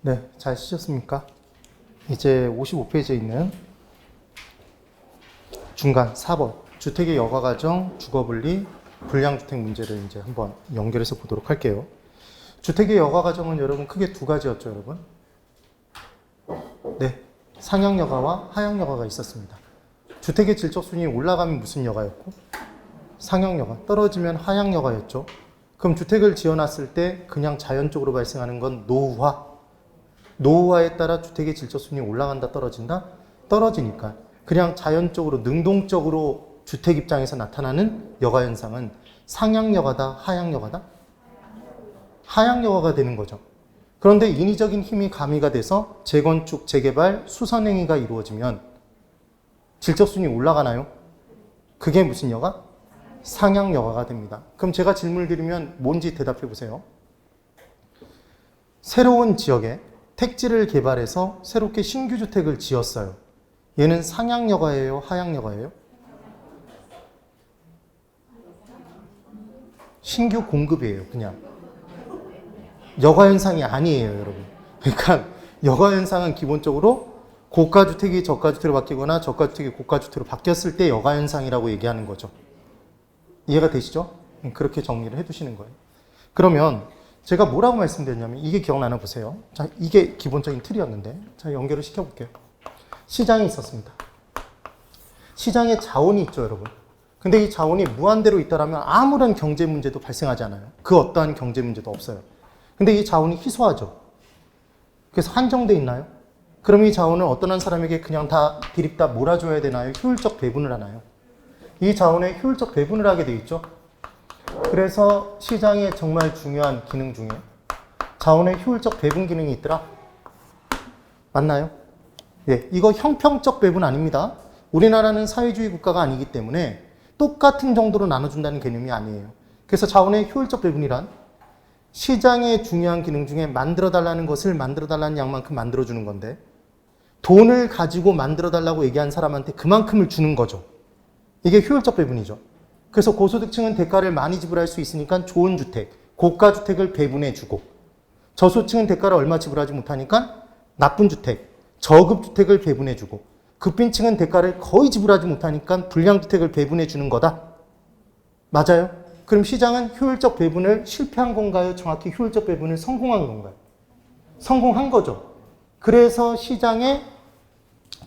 네, 잘 쓰셨습니까? 이제 55페이지에 있는 중간 4번 주택의 여가가정, 주거분리, 불량주택 문제를 이제 한번 연결해서 보도록 할게요. 주택의 여가가정은 여러분 크게 두 가지였죠, 여러분? 네, 상향여가와 하향여가가 있었습니다. 주택의 질적 순위이 올라가면 무슨 여가였고? 상향여가, 떨어지면 하향여가였죠. 그럼 주택을 지어놨을 때 그냥 자연적으로 발생하는 건 노후화. 노후화에 따라 주택의 질적 순위 올라간다, 떨어진다? 떨어지니까 그냥 자연적으로 능동적으로 주택 입장에서 나타나는 여가 현상은 상향여가다, 하향여가다? 하향여가가 되는 거죠. 그런데 인위적인 힘이 가미가 돼서 재건축, 재개발, 수선행위가 이루어지면 질적 순위 올라가나요? 그게 무슨 여가? 상향여가가 됩니다. 그럼 제가 질문을 드리면 뭔지 대답해 보세요. 새로운 지역에 택지를 개발해서 새롭게 신규 주택을 지었어요. 얘는 상향여가예요, 하향여가예요? 신규 공급이에요, 그냥. 여가 현상이 아니에요, 여러분. 그러니까 여가 현상은 기본적으로 고가주택이 저가주택으로 바뀌거나 저가주택이 고가주택으로 바뀌었을 때 여가 현상이라고 얘기하는 거죠. 이해가 되시죠? 그렇게 정리를 해두시는 거예요. 그러면 제가 뭐라고 말씀드렸냐면 이게 기억나나 보세요. 자, 이게 기본적인 틀이었는데 자, 연결을 시켜볼게요. 시장이 있었습니다. 시장에 자원이 있죠, 여러분. 근데 이 자원이 무한대로 있다라면 아무런 경제 문제도 발생하지 않아요. 그 어떠한 경제 문제도 없어요. 근데 이 자원이 희소하죠. 그래서 한정돼 있나요? 그럼 이 자원을 어떤 한 사람에게 그냥 다 디립다 몰아줘야 되나요? 효율적 배분을 하나요? 이 자원의 효율적 배분을 하게 돼 있죠. 그래서 시장의 정말 중요한 기능 중에 자원의 효율적 배분 기능이 있더라. 맞나요? 예, 이거 형평적 배분 아닙니다. 우리나라는 사회주의 국가가 아니기 때문에 똑같은 정도로 나눠준다는 개념이 아니에요. 그래서 자원의 효율적 배분이란 시장의 중요한 기능 중에 만들어달라는 것을 만들어달라는 양만큼 만들어주는 건데 돈을 가지고 만들어달라고 얘기한 사람한테 그만큼을 주는 거죠. 이게 효율적 배분이죠. 그래서 고소득층은 대가를 많이 지불할 수 있으니까 좋은 주택, 고가주택을 배분해주고 저소득층은 대가를 얼마 지불하지 못하니까 나쁜 주택, 저급주택을 배분해주고 급빈층은 대가를 거의 지불하지 못하니까 불량주택을 배분해주는 거다. 맞아요? 그럼 시장은 효율적 배분을 실패한 건가요? 정확히 효율적 배분을 성공한 건가요? 성공한 거죠. 그래서 시장의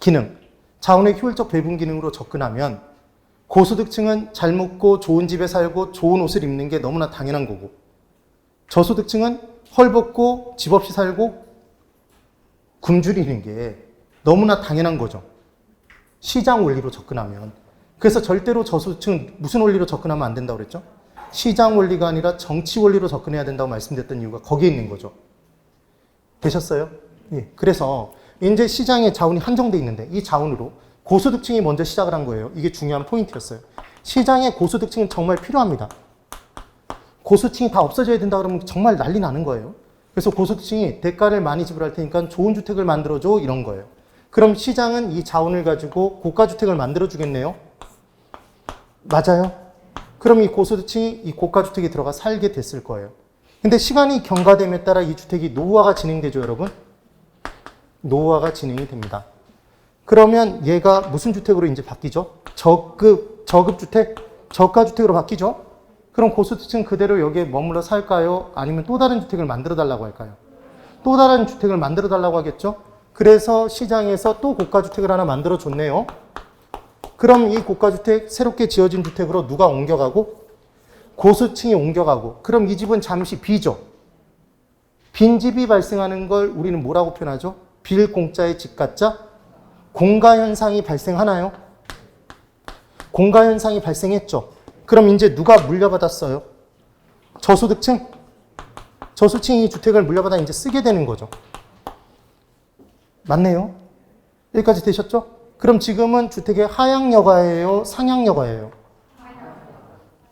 기능, 자원의 효율적 배분 기능으로 접근하면 고소득층은 잘 먹고 좋은 집에 살고 좋은 옷을 입는 게 너무나 당연한 거고 저소득층은 헐벗고 집 없이 살고 굶주리는 게 너무나 당연한 거죠. 시장 원리로 접근하면. 그래서 절대로 저소득층은 무슨 원리로 접근하면 안 된다고 그랬죠? 시장 원리가 아니라 정치 원리로 접근해야 된다고 말씀드렸던 이유가 거기에 있는 거죠. 되셨어요? 예. 그래서 이제 시장에 자원이 한정돼 있는데 이 자원으로 고소득층이 먼저 시작을 한 거예요. 이게 중요한 포인트였어요. 시장에 고소득층은 정말 필요합니다. 고소득층이 다 없어져야 된다 그러면 정말 난리 나는 거예요. 그래서 고소득층이 대가를 많이 지불할 테니까 좋은 주택을 만들어줘 이런 거예요. 그럼 시장은 이 자원을 가지고 고가주택을 만들어주겠네요. 맞아요. 그럼 이 고소득층이 이 고가주택에 들어가 살게 됐을 거예요. 근데 시간이 경과됨에 따라 이 주택이 노후화가 진행되죠, 여러분? 노후화가 진행이 됩니다. 그러면 얘가 무슨 주택으로 이제 바뀌죠? 저급주택, 저가주택으로 바뀌죠? 그럼 고소득층 그대로 여기에 머물러 살까요? 아니면 또 다른 주택을 만들어 달라고 할까요? 또 다른 주택을 만들어 달라고 하겠죠? 그래서 시장에서 또 고가주택을 하나 만들어 줬네요. 그럼 이 고가주택, 새롭게 지어진 주택으로 누가 옮겨가고? 고소득층이 옮겨가고. 그럼 이 집은 잠시 비죠? 빈집이 발생하는 걸 우리는 뭐라고 표현하죠? 빌공짜의 집 가짜? 공가현상이 발생하나요? 공가현상이 발생했죠. 그럼 이제 누가 물려받았어요? 저소득층? 저소득층이 이 주택을 물려받아 이제 쓰게 되는 거죠. 맞네요. 여기까지 되셨죠? 그럼 지금은 주택의 하향여가예요? 상향여가예요?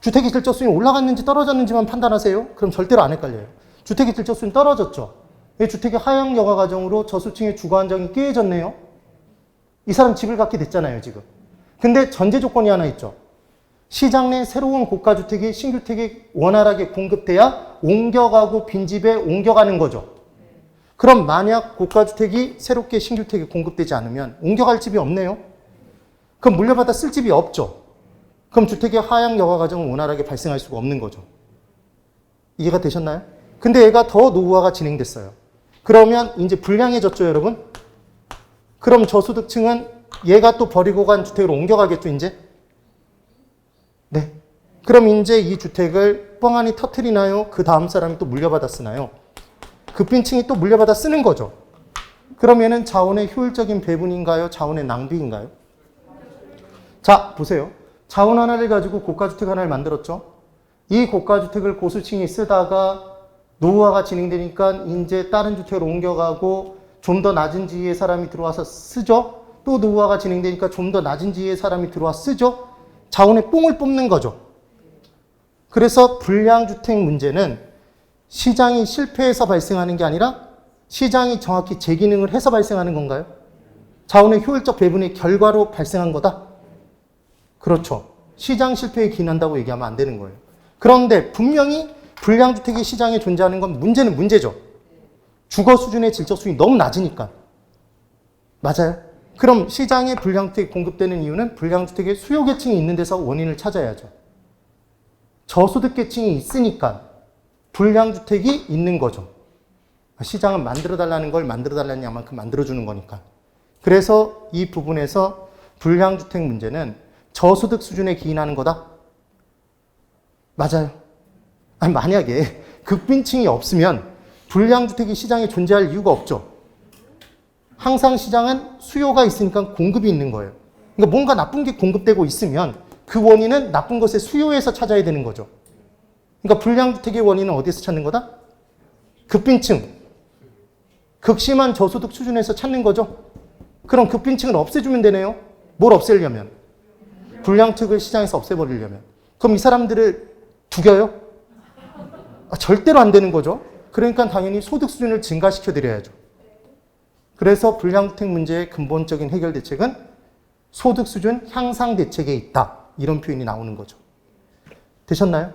주택의 질적 수준이 올라갔는지 떨어졌는지만 판단하세요? 그럼 절대로 안 헷갈려요. 주택의 질적 수준이 떨어졌죠. 이 주택의 하향여가 과정으로 저소득층의 주거 안정이 깨졌네요. 이 사람 집을 갖게 됐잖아요, 지금. 근데 전제 조건이 하나 있죠. 시장 내 새로운 고가주택이 신규주택이 원활하게 공급돼야 옮겨가고 빈집에 옮겨가는 거죠. 그럼 만약 고가주택이 새롭게 신규주택이 공급되지 않으면 옮겨갈 집이 없네요. 그럼 물려받아 쓸 집이 없죠. 그럼 주택의 하향 여가 과정은 원활하게 발생할 수가 없는 거죠. 이해가 되셨나요? 근데 얘가 더 노후화가 진행됐어요. 그러면 이제 불량해졌죠, 여러분? 그럼 저소득층은 얘가 또 버리고 간 주택으로 옮겨가겠죠, 이제? 네. 그럼 이제 이 주택을 뻥하니 터트리나요? 그 다음 사람이 또 물려받아 쓰나요? 급빈층이 또 물려받아 쓰는 거죠. 그러면은 자원의 효율적인 배분인가요? 자원의 낭비인가요? 자, 보세요. 자원 하나를 가지고 고가주택 하나를 만들었죠. 이 고가주택을 고수층이 쓰다가 노후화가 진행되니까 이제 다른 주택으로 옮겨가고 좀 더 낮은 지위의 사람이 들어와서 쓰죠. 또 노후화가 진행되니까 좀 더 낮은 지위의 사람이 들어와 쓰죠. 자원의 뽕을 뽑는 거죠. 그래서 불량주택 문제는 시장이 실패해서 발생하는 게 아니라 시장이 정확히 제 기능을 해서 발생하는 건가요? 자원의 효율적 배분의 결과로 발생한 거다? 그렇죠. 시장 실패에 기인한다고 얘기하면 안 되는 거예요. 그런데 분명히 불량주택이 시장에 존재하는 건 문제는 문제죠. 주거 수준의 질적 수준이 너무 낮으니까. 맞아요? 그럼 시장에 불량주택이 공급되는 이유는 불량주택의 수요 계층이 있는 데서 원인을 찾아야죠. 저소득 계층이 있으니까 불량주택이 있는 거죠. 시장은 만들어달라는 걸 만들어달라는 양만큼 만들어주는 거니까. 그래서 이 부분에서 불량주택 문제는 저소득 수준에 기인하는 거다? 맞아요. 아니, 만약에 극빈층이 없으면 불량주택이 시장에 존재할 이유가 없죠. 항상 시장은 수요가 있으니까 공급이 있는 거예요. 그러니까 뭔가 나쁜 게 공급되고 있으면 그 원인은 나쁜 것의 수요에서 찾아야 되는 거죠. 그러니까 불량주택의 원인은 어디에서 찾는 거다? 급빈층. 극심한 저소득 수준에서 찾는 거죠. 그럼 급빈층을 없애주면 되네요. 뭘 없애려면? 불량주택을 시장에서 없애버리려면. 그럼 이 사람들을 죽여요? 절대로 안 되는 거죠. 그러니까 당연히 소득 수준을 증가시켜 드려야죠. 그래서 불량주택 문제의 근본적인 해결 대책은 소득 수준 향상 대책에 있다. 이런 표현이 나오는 거죠. 되셨나요?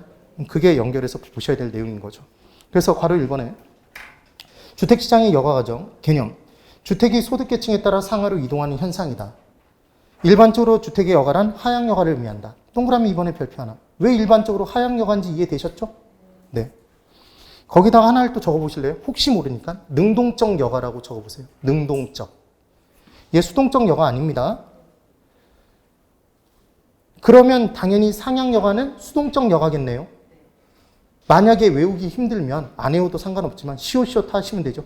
그게 연결해서 보셔야 될 내용인 거죠. 그래서 괄호 1번에 주택시장의 여가과정, 개념. 주택이 소득계층에 따라 상하로 이동하는 현상이다. 일반적으로 주택의 여가란 하향 여가를 의미한다. 동그라미 2번에 별표 하나. 왜 일반적으로 하향 여가인지 이해되셨죠? 네. 거기다가 하나를 또 적어보실래요? 혹시 모르니까 능동적 여가라고 적어보세요. 능동적. 얘 수동적 여가 아닙니다. 그러면 당연히 상향 여가는 수동적 여가겠네요. 만약에 외우기 힘들면 안 외워도 상관없지만 시옷시옷 하시면 되죠.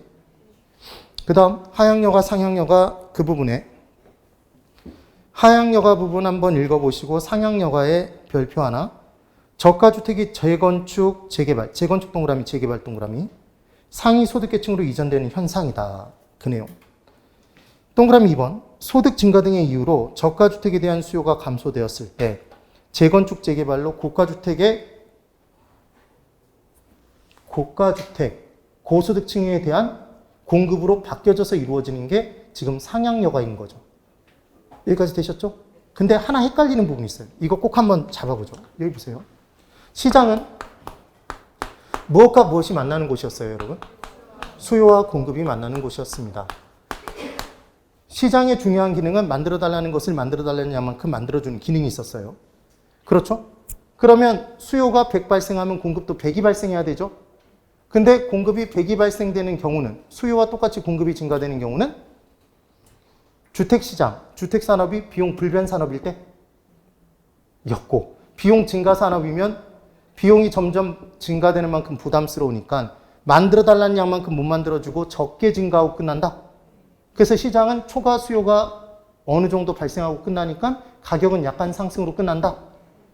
그 다음 하향 여가, 상향 여가 그 부분에 하향 여가 부분 한번 읽어보시고 상향 여가의 별표 하나. 저가주택이 재건축, 재개발, 재건축 동그라미, 재개발 동그라미, 상위 소득계층으로 이전되는 현상이다. 그 내용. 동그라미 2번, 소득 증가 등의 이유로 저가주택에 대한 수요가 감소되었을 때 재건축, 재개발로 고가주택, 고소득층에 대한 공급으로 바뀌어져서 이루어지는 게 지금 상향 여가인 거죠. 여기까지 되셨죠? 근데 하나 헷갈리는 부분이 있어요. 이거 꼭 한번 잡아보죠. 여기 보세요. 시장은 무엇과 무엇이 만나는 곳이었어요, 여러분? 수요와 공급이 만나는 곳이었습니다. 시장의 중요한 기능은 만들어달라는 것을 만들어달라는 양만큼 만들어주는 기능이 있었어요. 그렇죠? 그러면 수요가 100 발생하면 공급도 100이 발생해야 되죠? 근데 공급이 100이 발생되는 경우는, 수요와 똑같이 공급이 증가되는 경우는 주택시장, 주택산업이 비용 불변 산업일 때 였고, 비용 증가 산업이면 비용이 점점 증가되는 만큼 부담스러우니까 만들어달라는 양만큼 못 만들어주고 적게 증가하고 끝난다. 그래서 시장은 초과 수요가 어느 정도 발생하고 끝나니까 가격은 약간 상승으로 끝난다.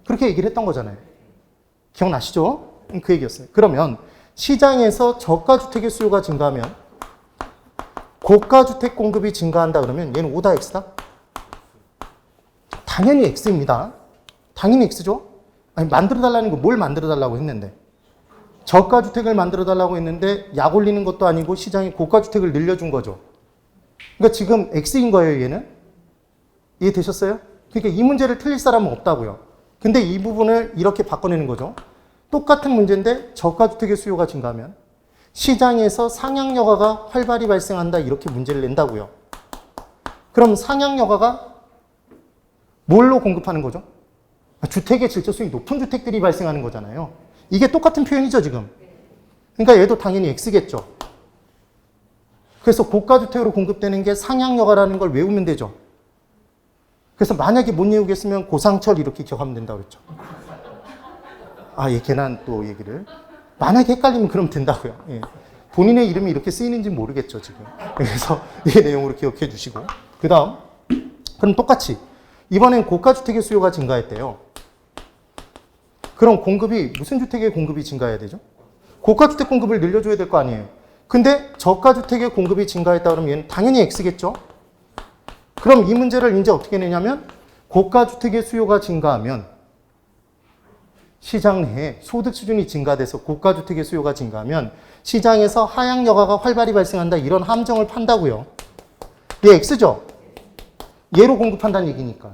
그렇게 얘기를 했던 거잖아요. 기억나시죠? 그 얘기였어요. 그러면 시장에서 저가주택의 수요가 증가하면 고가주택 공급이 증가한다 그러면 얘는 O다 X다? 당연히 X입니다. 당연히 X죠? 아니, 만들어달라는 거 뭘 만들어달라고 했는데? 저가주택을 만들어달라고 했는데 약 올리는 것도 아니고 시장에 고가주택을 늘려준 거죠. 그러니까 지금 X인 거예요, 얘는. 이해되셨어요? 그러니까 이 문제를 틀릴 사람은 없다고요. 근데 이 부분을 이렇게 바꿔내는 거죠. 똑같은 문제인데 저가주택의 수요가 증가하면 시장에서 상향여가가 활발히 발생한다 이렇게 문제를 낸다고요. 그럼 상향여가가 뭘로 공급하는 거죠? 주택의 질적 수익이 높은 주택들이 발생하는 거잖아요. 이게 똑같은 표현이죠 지금. 그러니까 얘도 당연히 X겠죠. 그래서 고가주택으로 공급되는 게 상향여가라는 걸 외우면 되죠. 그래서 만약에 못 외우겠으면 고상철 이렇게 기억하면 된다고 그랬죠. 얘 걔는 또 얘기를. 만약에 헷갈리면 그럼 된다고요. 예. 본인의 이름이 이렇게 쓰이는지 모르겠죠, 지금. 그래서 이 내용으로 기억해 주시고. 그 다음, 그럼 똑같이. 이번엔 고가주택의 수요가 증가했대요. 그럼 공급이, 무슨 주택의 공급이 증가해야 되죠? 고가주택 공급을 늘려줘야 될 거 아니에요. 근데 저가주택의 공급이 증가했다 그러면 얘는 당연히 X겠죠? 그럼 이 문제를 이제 어떻게 내냐면, 고가주택의 수요가 증가하면 시장 내에 소득 수준이 증가돼서 고가주택의 수요가 증가하면 시장에서 하향여가가 활발히 발생한다 이런 함정을 판다고요. 얘 X죠? 얘로 공급한다는 얘기니까.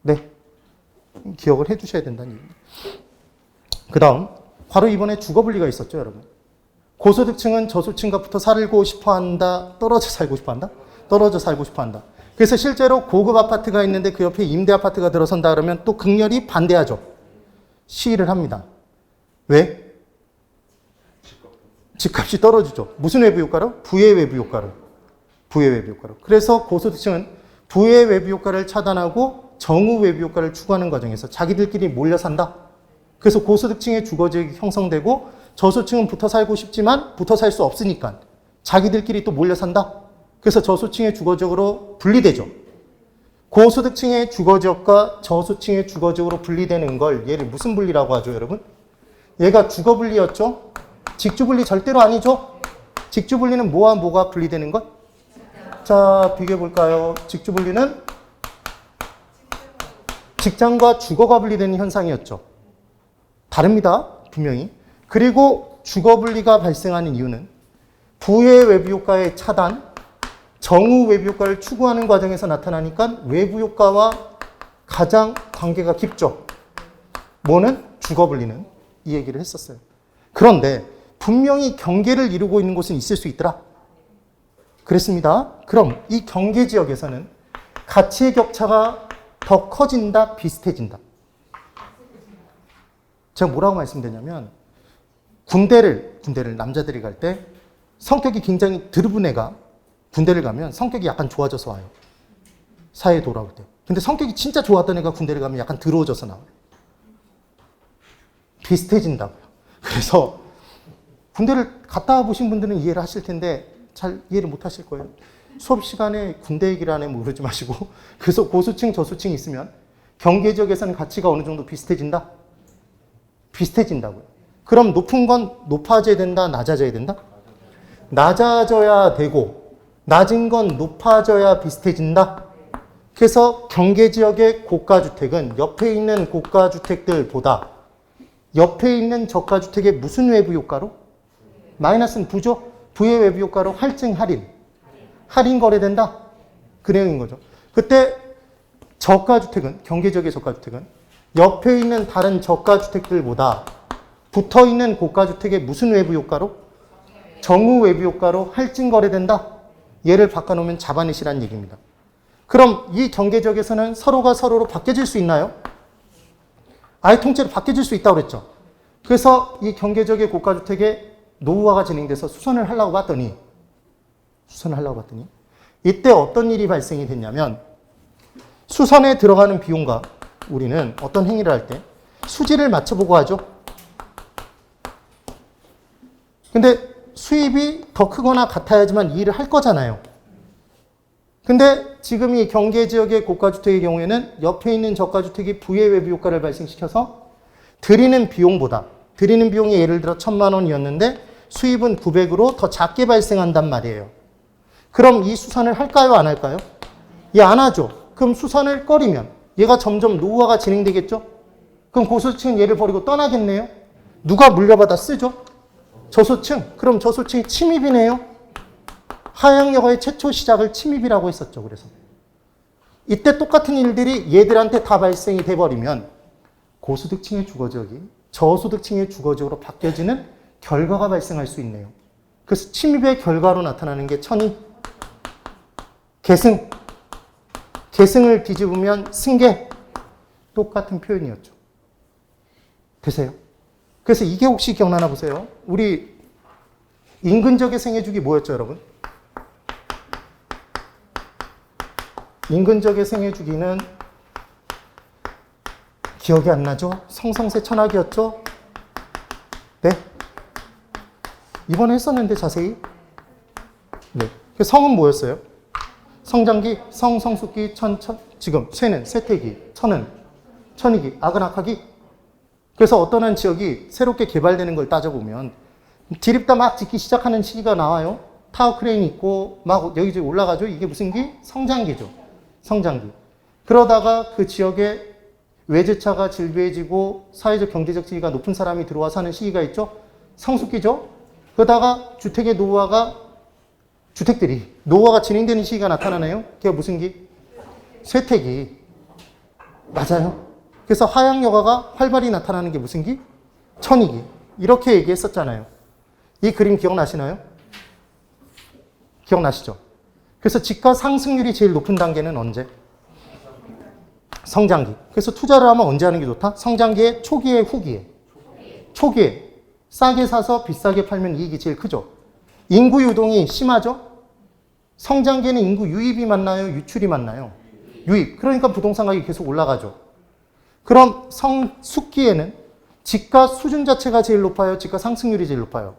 네. 기억을 해 주셔야 된다는 얘기입니다. 그 다음 바로 이번에 주거분리가 있었죠 여러분. 고소득층은 저소득층과 붙어 살고 싶어한다. 떨어져 살고 싶어한다? 떨어져 살고 싶어한다. 그래서 실제로 고급 아파트가 있는데 그 옆에 임대 아파트가 들어선다 그러면 또 극렬히 반대하죠. 시위를 합니다. 왜? 집값이 떨어지죠. 무슨 외부 효과로? 부의 외부 효과로. 부의 외부 효과로. 그래서 고소득층은 부의 외부 효과를 차단하고 정우 외부 효과를 추구하는 과정에서 자기들끼리 몰려 산다. 그래서 고소득층의 주거지역이 형성되고 저소득층은 붙어 살고 싶지만 붙어 살 수 없으니까 자기들끼리 또 몰려 산다. 그래서 저소득층의 주거지역으로 분리되죠. 고소득층의 주거지역과 저소득층의 주거지역으로 분리되는 걸 얘를 무슨 분리라고 하죠, 여러분? 얘가 주거분리였죠? 직주분리 절대로 아니죠? 직주분리는 뭐와 뭐가 분리되는 것? 자, 비교해 볼까요? 직주분리는 직장과 주거가 분리되는 현상이었죠. 다릅니다, 분명히. 그리고 주거분리가 발생하는 이유는 부의 외부 효과의 차단, 정우 외부 효과를 추구하는 과정에서 나타나니까 외부 효과와 가장 관계가 깊죠. 뭐는? 주거분리는. 이 얘기를 했었어요. 그런데 분명히 경계를 이루고 있는 곳은 있을 수 있더라. 그랬습니다. 그럼 이 경계 지역에서는 가치의 격차가 더 커진다, 비슷해진다. 제가 뭐라고 말씀드렸냐면 군대를 남자들이 갈 때 성격이 굉장히 드르분 애가 군대를 가면 성격이 약간 좋아져서 와요. 사회에 돌아올 때. 근데 성격이 진짜 좋았던 애가 군대를 가면 약간 더러워져서 나와요. 비슷해진다고요. 그래서 군대를 갔다 보신 분들은 이해를 하실 텐데 잘 이해를 못 하실 거예요. 수업 시간에 군대 얘기를 하네 뭐 그러지 마시고 그래서 고소층 저소층이 있으면 경계 지역에서는 가치가 어느 정도 비슷해진다? 비슷해진다고요. 그럼 높은 건 높아져야 된다? 낮아져야 된다? 낮아져야 되고 낮은 건 높아져야 비슷해진다. 그래서 경계 지역의 고가주택은 옆에 있는 고가주택들보다 옆에 있는 저가주택의 무슨 외부 효과로? 마이너스는 부죠. 부의 외부 효과로 할증 할인 거래된다. 그 내용인 거죠. 그때 저가주택은 경계 지역의 저가주택은 옆에 있는 다른 저가주택들보다 붙어 있는 고가주택의 무슨 외부 효과로? 정우 외부 효과로 할증 거래된다. 얘를 바꿔놓으면 잡아내시라는 얘기입니다. 그럼 이 경계 지역에서는 서로가 서로로 바뀌어질 수 있나요? 아예 통째로 바뀌어질 수 있다고 그랬죠. 그래서 이 경계 지역의 고가주택에 노후화가 진행돼서 수선을 하려고 봤더니 이때 어떤 일이 발생이 됐냐면 수선에 들어가는 비용과 우리는 어떤 행위를 할 때 수지를 맞춰보고 하죠. 근데 수입이 더 크거나 같아야지만 이 일을 할 거잖아요. 근데 지금 이 경계 지역의 고가주택의 경우에는 옆에 있는 저가주택이 부의 외부 효과를 발생시켜서 드리는 비용이 예를 들어 1,000만 원이었는데 수입은 900으로 더 작게 발생한단 말이에요. 그럼 이 수선을 할까요? 안 할까요? 얘 안 하죠. 그럼 수선을 꺼리면 얘가 점점 노후화가 진행되겠죠? 그럼 고소득층은 얘를 버리고 떠나겠네요? 누가 물려받아 쓰죠? 저소층. 그럼 저소층이 침입이네요. 하향여가의 최초 시작을 침입이라고 했었죠. 그래서 이때 똑같은 일들이 얘들한테 다 발생이 돼버리면 고소득층의 주거지역이 저소득층의 주거지역으로 바뀌어지는 결과가 발생할 수 있네요. 그래서 침입의 결과로 나타나는 게 천이, 계승, 계승을 뒤집으면 승계, 똑같은 표현이었죠. 되세요? 그래서 이게 혹시 기억나나 보세요. 우리 인근적의 생애주기 뭐였죠, 여러분? 인근적의 생애주기는 기억이 안 나죠? 성성세 천학이었죠? 네? 이번에 했었는데 자세히. 네. 그 성은 뭐였어요? 성장기, 성숙기, 지금 쇠는 쇠퇴기, 천은 천이기, 악은 악하기. 그래서 어떤 한 지역이 새롭게 개발되는 걸 따져보면 디립다 막 짓기 시작하는 시기가 나와요. 타워 크레인 있고 막 여기저기 올라가죠. 이게 무슨 기? 성장기죠. 성장기. 그러다가 그 지역에 외제차가 질비해지고 사회적 경제적 지위가 높은 사람이 들어와 사는 시기가 있죠. 성숙기죠. 그러다가 주택의 노후화가 주택들이 노후화가 진행되는 시기가 나타나네요. 그게 무슨 기? 쇠퇴기. 맞아요. 그래서 하향여가가 활발히 나타나는 게 무슨 기? 천이기. 이렇게 얘기했었잖아요. 이 그림 기억나시나요? 기억나시죠? 그래서 집가 상승률이 제일 높은 단계는 언제? 성장기. 그래서 투자를 하면 언제 하는 게 좋다? 성장기에, 초기에, 후기에. 초기에. 싸게 사서 비싸게 팔면 이익이 제일 크죠. 인구 유동이 심하죠? 성장기에는 인구 유입이 많나요? 유출이 많나요? 유입. 그러니까 부동산 가격이 계속 올라가죠. 그럼 성숙기에는 집가 수준 자체가 제일 높아요? 집가 상승률이 제일 높아요?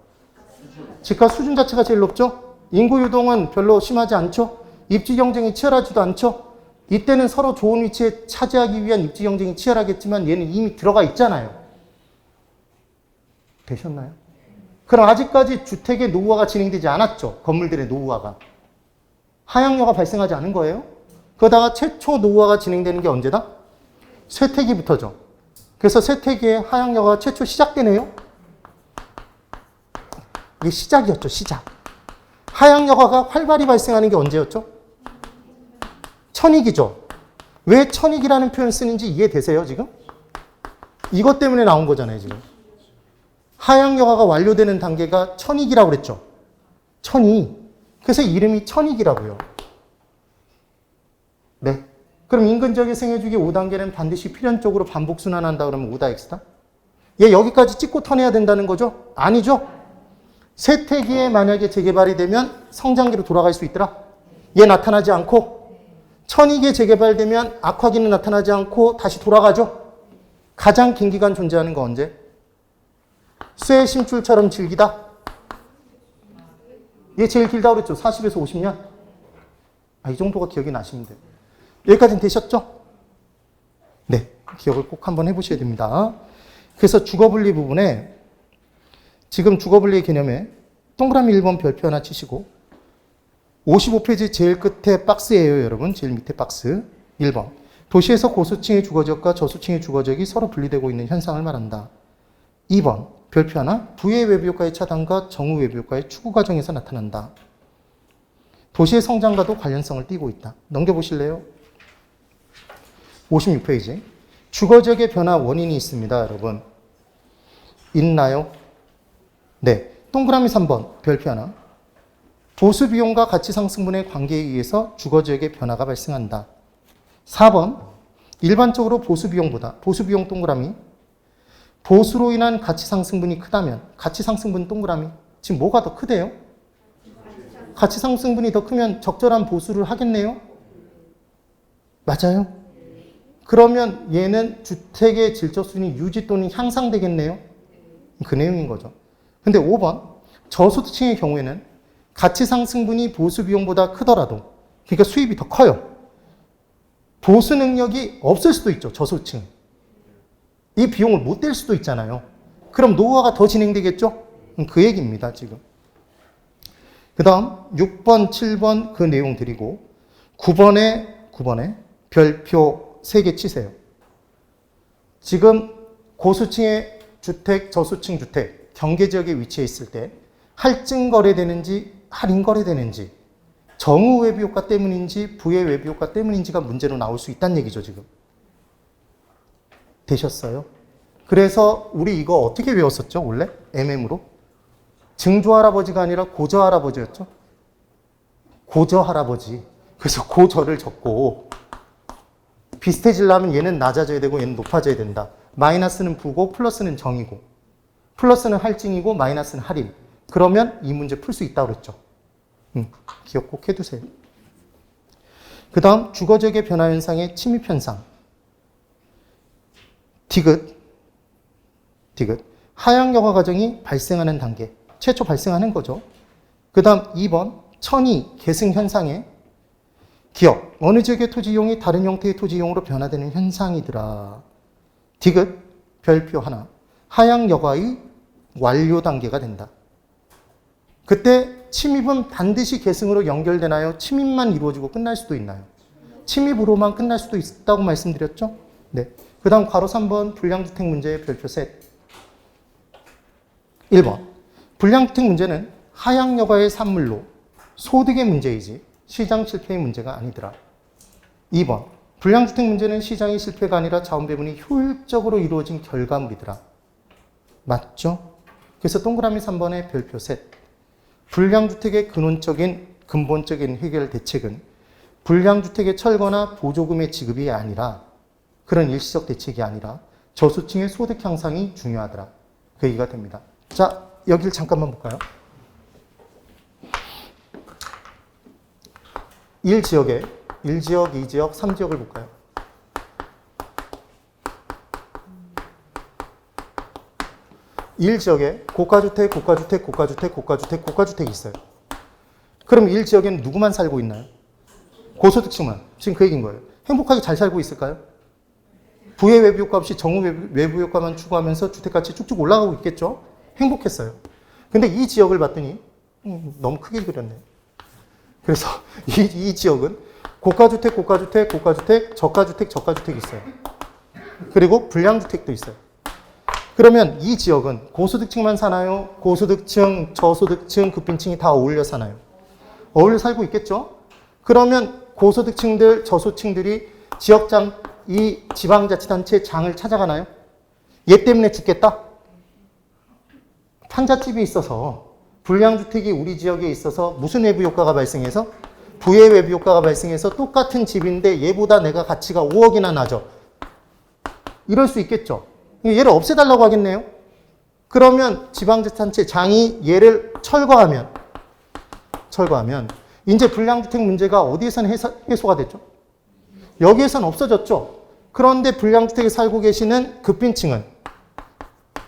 집가 수준 자체가 제일 높죠? 인구 유동은 별로 심하지 않죠? 입지 경쟁이 치열하지도 않죠? 이때는 서로 좋은 위치에 차지하기 위한 입지 경쟁이 치열하겠지만 얘는 이미 들어가 있잖아요. 되셨나요? 그럼 아직까지 주택의 노후화가 진행되지 않았죠. 건물들의 노후화가. 하향여가 발생하지 않은 거예요. 그러다가 최초 노후화가 진행되는 게 언제다? 쇠퇴기부터죠. 그래서 쇠퇴기의 하향여가가 최초 시작되네요. 이게 시작이었죠. 시작. 하향여가가 활발히 발생하는 게 언제였죠? 천이기죠. 왜 천이기라는 표현 쓰는지 이해되세요, 지금? 이것 때문에 나온 거잖아요, 지금. 하향여가가 완료되는 단계가 천이기라고 그랬죠. 천이. 그래서 이름이 천이기라고요. 네. 그럼 인근적의 생애주기 5단계는 반드시 필연적으로 반복순환한다 그러면 5다 X다? 얘 여기까지 찍고 턴해야 된다는 거죠? 아니죠. 쇠퇴기에 만약에 재개발이 되면 성장기로 돌아갈 수 있더라. 얘 나타나지 않고 천이기에 재개발되면 악화기는 나타나지 않고 다시 돌아가죠. 가장 긴 기간 존재하는 거 언제? 쇠 심줄처럼 질기다. 얘 제일 길다고 그랬죠. 40에서 50년. 이 정도가 기억이 나시면 돼요. 여기까지는 되셨죠? 네. 기억을 꼭 한번 해보셔야 됩니다. 그래서 주거분리 부분에 지금 주거분리 개념에 동그라미 1번 별표 하나 치시고 55페이지 제일 끝에 박스예요, 여러분. 제일 밑에 박스. 1번. 도시에서 고수층의 주거지역과 저수층의 주거지역이 서로 분리되고 있는 현상을 말한다. 2번. 별표 하나. 부의 외부효과의 차단과 정우 외부효과의 추구 과정에서 나타난다. 도시의 성장과도 관련성을 띠고 있다. 넘겨보실래요? 56페이지. 주거지역의 변화 원인이 있습니다, 여러분. 있나요? 네. 동그라미 3번. 별표 하나. 보수 비용과 가치 상승분의 관계에 의해서 주거지역의 변화가 발생한다. 4번. 일반적으로 보수 비용보다, 보수 비용 동그라미. 보수로 인한 가치 상승분이 크다면, 가치 상승분 동그라미. 지금 뭐가 더 크대요? 가치 상승분이 더 크면 적절한 보수를 하겠네요? 맞아요? 그러면 얘는 주택의 질적 수준이 유지 또는 향상되겠네요? 그 내용인 거죠. 근데 5번. 저소득층의 경우에는 가치 상승분이 보수 비용보다 크더라도, 그러니까 수입이 더 커요. 보수 능력이 없을 수도 있죠, 저소득층. 이 비용을 못 댈 수도 있잖아요. 그럼 노후화가 더 진행되겠죠? 그 얘기입니다, 지금. 그 다음 6번, 7번 그 내용 드리고 9번에 별표 3개 치세요. 지금 고수층의 주택, 저수층 주택, 경계지역에 위치해 있을 때 할증 거래되는지 할인 거래되는지 정우 외부 효과 때문인지 부의 외부 효과 때문인지가 문제로 나올 수 있다는 얘기죠, 지금. 되셨어요? 그래서 우리 이거 어떻게 외웠었죠, 원래? MM으로? 증조할아버지가 아니라 고저할아버지였죠. 고저할아버지. 그래서 고저를 적고 비슷해지려면 얘는 낮아져야 되고 얘는 높아져야 된다. 마이너스는 부고 플러스는 정이고 플러스는 할증이고 마이너스는 할인. 그러면 이 문제 풀 수 있다고 그랬죠. 기억 꼭 해두세요. 그 다음 주거지역의 변화 현상의 침입 현상. 디귿. 하향 여과 과정이 발생하는 단계. 최초 발생하는 거죠. 그 다음 2번 천이 계승 현상의 기억. 어느 지역의 토지 이용이 다른 형태의 토지 이용으로 변화되는 현상이더라. 디귿 별표 하나. 하향 여과의 완료 단계가 된다. 그때 침입은 반드시 계승으로 연결되나요? 침입만 이루어지고 끝날 수도 있나요? 침입으로만 끝날 수도 있다고 말씀드렸죠? 네. 그 다음 괄호 3번 불량주택 문제의 별표 셋. 1번 불량주택 문제는 하향 여과의 산물로 소득의 문제이지 시장 실패의 문제가 아니더라. 2번 불량주택 문제는 시장의 실패가 아니라 자원 배분이 효율적으로 이루어진 결과물이더라. 맞죠? 그래서 동그라미 3번의 별표 셋. 불량주택의 근본적인 해결 대책은 불량주택의 철거나 보조금의 지급이 아니라 그런 일시적 대책이 아니라 저소층의 소득 향상이 중요하더라. 그 얘기가 됩니다. 자, 여기를 잠깐만 볼까요? 1지역에 1지역, 2지역, 3지역을 볼까요? 일 지역에 고가주택, 고가주택, 고가주택, 고가주택, 고가주택이 있어요. 그럼 1지역에는 누구만 살고 있나요? 고소득층만. 지금 그 얘기인 거예요. 행복하게 잘 살고 있을까요? 부의 외부 효과 없이 정부 외부 효과만 추구하면서 주택가치 쭉쭉 올라가고 있겠죠? 행복했어요. 근데 이 지역을 봤더니 너무 크게 그렸네요. 그래서 이 지역은 고가주택, 고가주택, 고가주택, 저가주택, 저가주택이 있어요. 그리고 불량주택도 있어요. 그러면 이 지역은 고소득층만 사나요? 고소득층, 저소득층, 급빈층이 다 어울려 사나요? 어울려 살고 있겠죠? 그러면 고소득층들, 저소득층들이 지역장, 이 지방자치단체 장을 찾아가나요? 얘 때문에 죽겠다? 판잣집이 있어서 불량주택이 우리 지역에 있어서 무슨 외부 효과가 발생해서? 부의 외부 효과가 발생해서 똑같은 집인데 얘보다 내가 가치가 5억이나 낮아. 이럴 수 있겠죠? 얘를 없애달라고 하겠네요. 그러면 지방자치단체 장이 얘를 철거하면 이제 불량주택 문제가 어디에서는 해소가 됐죠? 여기에서는 없어졌죠. 그런데 불량주택에 살고 계시는 급빈층은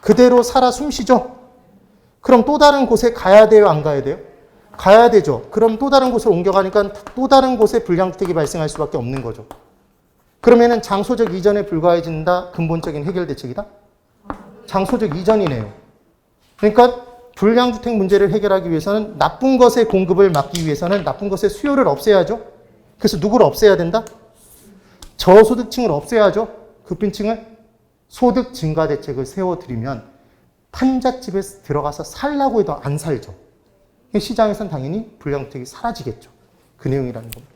그대로 살아 숨쉬죠. 그럼 또 다른 곳에 가야 돼요? 안 가야 돼요? 가야 되죠. 그럼 또 다른 곳으로 옮겨가니까 또 다른 곳에 불량주택이 발생할 수밖에 없는 거죠. 그러면은 장소적 이전에 불과해진다. 근본적인 해결 대책이다. 장소적 이전이네요. 그러니까 불량주택 문제를 해결하기 위해서는 나쁜 것의 공급을 막기 위해서는 나쁜 것의 수요를 없애야죠. 그래서 누구를 없애야 된다? 저소득층을 없애야죠. 급빈층을. 소득 증가 대책을 세워드리면 판잣집에 들어가서 살라고 해도 안 살죠. 시장에서는 당연히 불량주택이 사라지겠죠. 그 내용이라는 겁니다.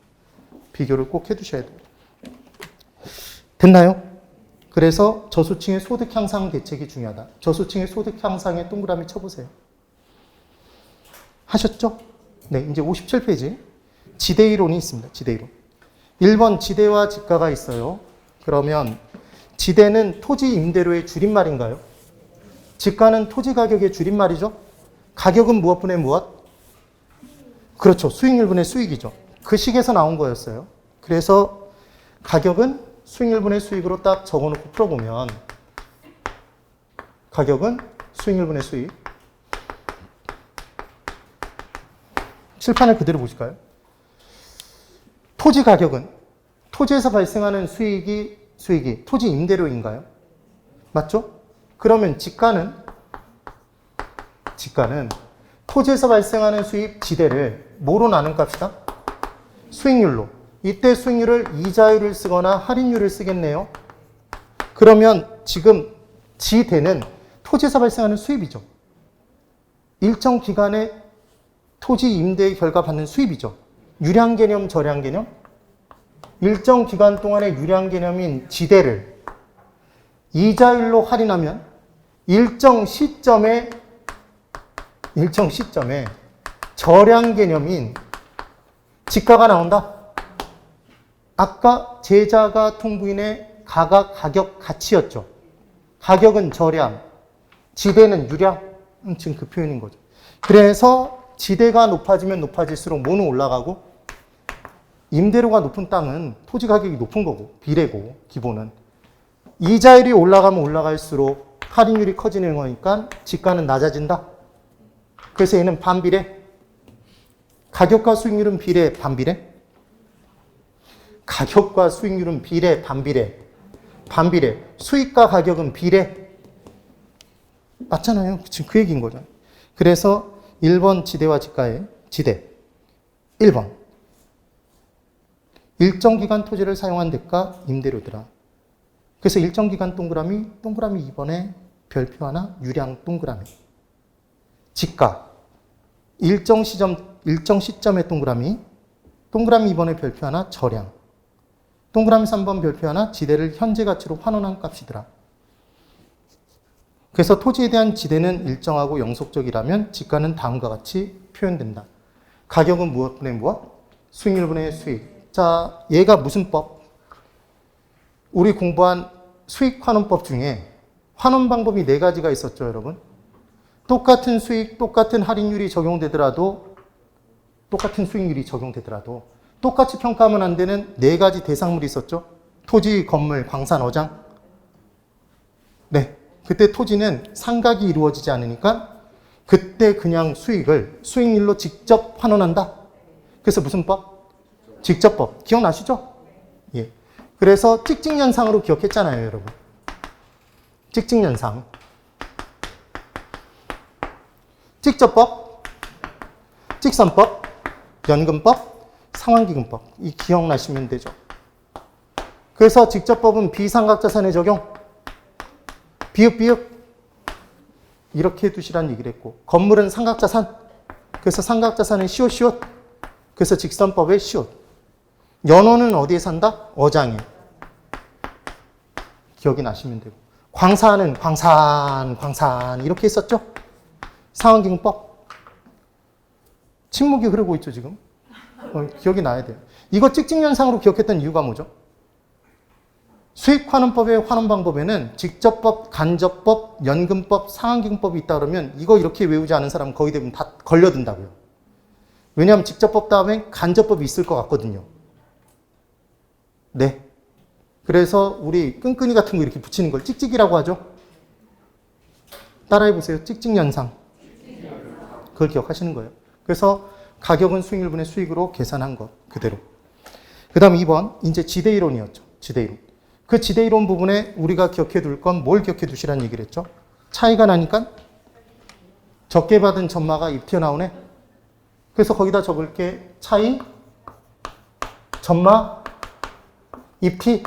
비교를 꼭 해두셔야 됩니다. 됐나요? 그래서 저소층의 소득 향상 대책이 중요하다. 저소층의 소득 향상에 동그라미 쳐보세요. 하셨죠? 네, 이제 57페이지. 지대이론이 있습니다. 지대이론. 1번 지대와 지가가 있어요. 그러면 지대는 토지 임대료의 줄임말인가요? 지가는 토지 가격의 줄임말이죠? 가격은 무엇분의 무엇? 그렇죠. 수익률분의 수익이죠. 그 식에서 나온 거였어요. 그래서 가격은 수익률분의 수익으로 딱 적어놓고 풀어보면 가격은 수익률분의 수익. 칠판을 그대로 보실까요? 토지 가격은 토지에서 발생하는 수익이 토지 임대료인가요? 맞죠? 그러면 지가는 토지에서 발생하는 수입 지대를 뭐로 나눈 값이다? 수익률로. 이때 수익률을 이자율을 쓰거나 할인율을 쓰겠네요. 그러면 지금 지대는 토지에서 발생하는 수입이죠. 일정 기간에 토지 임대의 결과 받는 수입이죠. 유량 개념, 저량 개념? 일정 기간 동안의 유량 개념인 지대를 이자율로 할인하면 일정 시점에 일정 시점에 저량 개념인 지가가 나온다. 아까 제자가 통부인의 가가 가격 가치였죠. 가격은 저량, 지대는 유량. 지금 그 표현인 거죠. 그래서 지대가 높아지면 높아질수록 뭐는 올라가고 임대료가 높은 땅은 토지 가격이 높은 거고 비례고 기본은 이자율이 올라가면 올라갈수록 할인율이 커지는 거니까 지가는 낮아진다. 그래서 얘는 반비례. 가격과 수익률은 비례, 반비례. 가격과 수익률은 비례, 반비례. 반비례. 수익과 가격은 비례. 맞잖아요. 지금 그 얘기인 거죠. 그래서 1번 지대와 지가의 지대. 1번. 일정 기간 토지를 사용한 대가 임대료더라. 그래서 일정 기간 동그라미 2번에 별표 하나, 유량 동그라미. 지가. 일정 시점의 동그라미 2번에 별표 하나, 저량. 동그라미 3번 별표 하나, 지대를 현재 가치로 환원한 값이더라. 그래서 토지에 대한 지대는 일정하고 영속적이라면 지가는 다음과 같이 표현된다. 가격은 무엇분의 무엇? 수익률분의 수익. 자, 얘가 무슨 법? 우리 공부한 수익환원법 중에 환원 방법이 4가지가 있었죠, 여러분. 똑같은 수익, 똑같은 할인율이 적용되더라도 똑같은 수익률이 적용되더라도 똑같이 평가하면 안 되는 4가지 대상물이 있었죠. 토지, 건물, 광산, 어장. 네. 그때 토지는 상각이 이루어지지 않으니까 그때 그냥 수익을 수익률로 직접 환원한다. 그래서 무슨 법? 직접법. 기억나시죠? 예. 그래서 찍찍연상으로 기억했잖아요, 여러분. 찍찍연상. 직접법, 직선법, 연금법, 상환기금법. 이 기억나시면 되죠. 그래서 직접법은 비상각자산의 적용. 비읍 이렇게 해두시라는 얘기를 했고, 건물은 삼각자산. 그래서 삼각자산은 시옷. 그래서 직선법의 시옷. 연호는 어디에 산다? 어장에. 기억이 나시면 되고, 광산은 광산 이렇게 했었죠. 상환기금법. 침묵이 흐르고 있죠 지금. 기억이 나야 돼요. 이거 찍찍연상으로 기억했던 이유가 뭐죠? 수익환원법의 환원방법에는 직접법, 간접법, 연금법, 상환기금법이 있다 그러면 이거 이렇게 외우지 않은 사람은 거의 대부분 다 걸려든다고요. 왜냐하면 직접법 다음에 간접법이 있을 것 같거든요. 네. 그래서 우리 끈끈이 같은 거 이렇게 붙이는 걸 찍찍이라고 하죠. 따라해보세요. 찍찍연상. 그걸 기억하시는 거예요. 그래서 가격은 수익률분의 수익으로 계산한 것 그대로. 그 다음 2번 이제 지대이론이었죠. 지대이론. 그 지대이론 부분에 우리가 기억해 둘 건 뭘 기억해 두시라는 얘기를 했죠? 차이가 나니까 적게 받은 전마가 입 튀어나오네. 그래서 거기다 적을게 차이, 전마, 입티.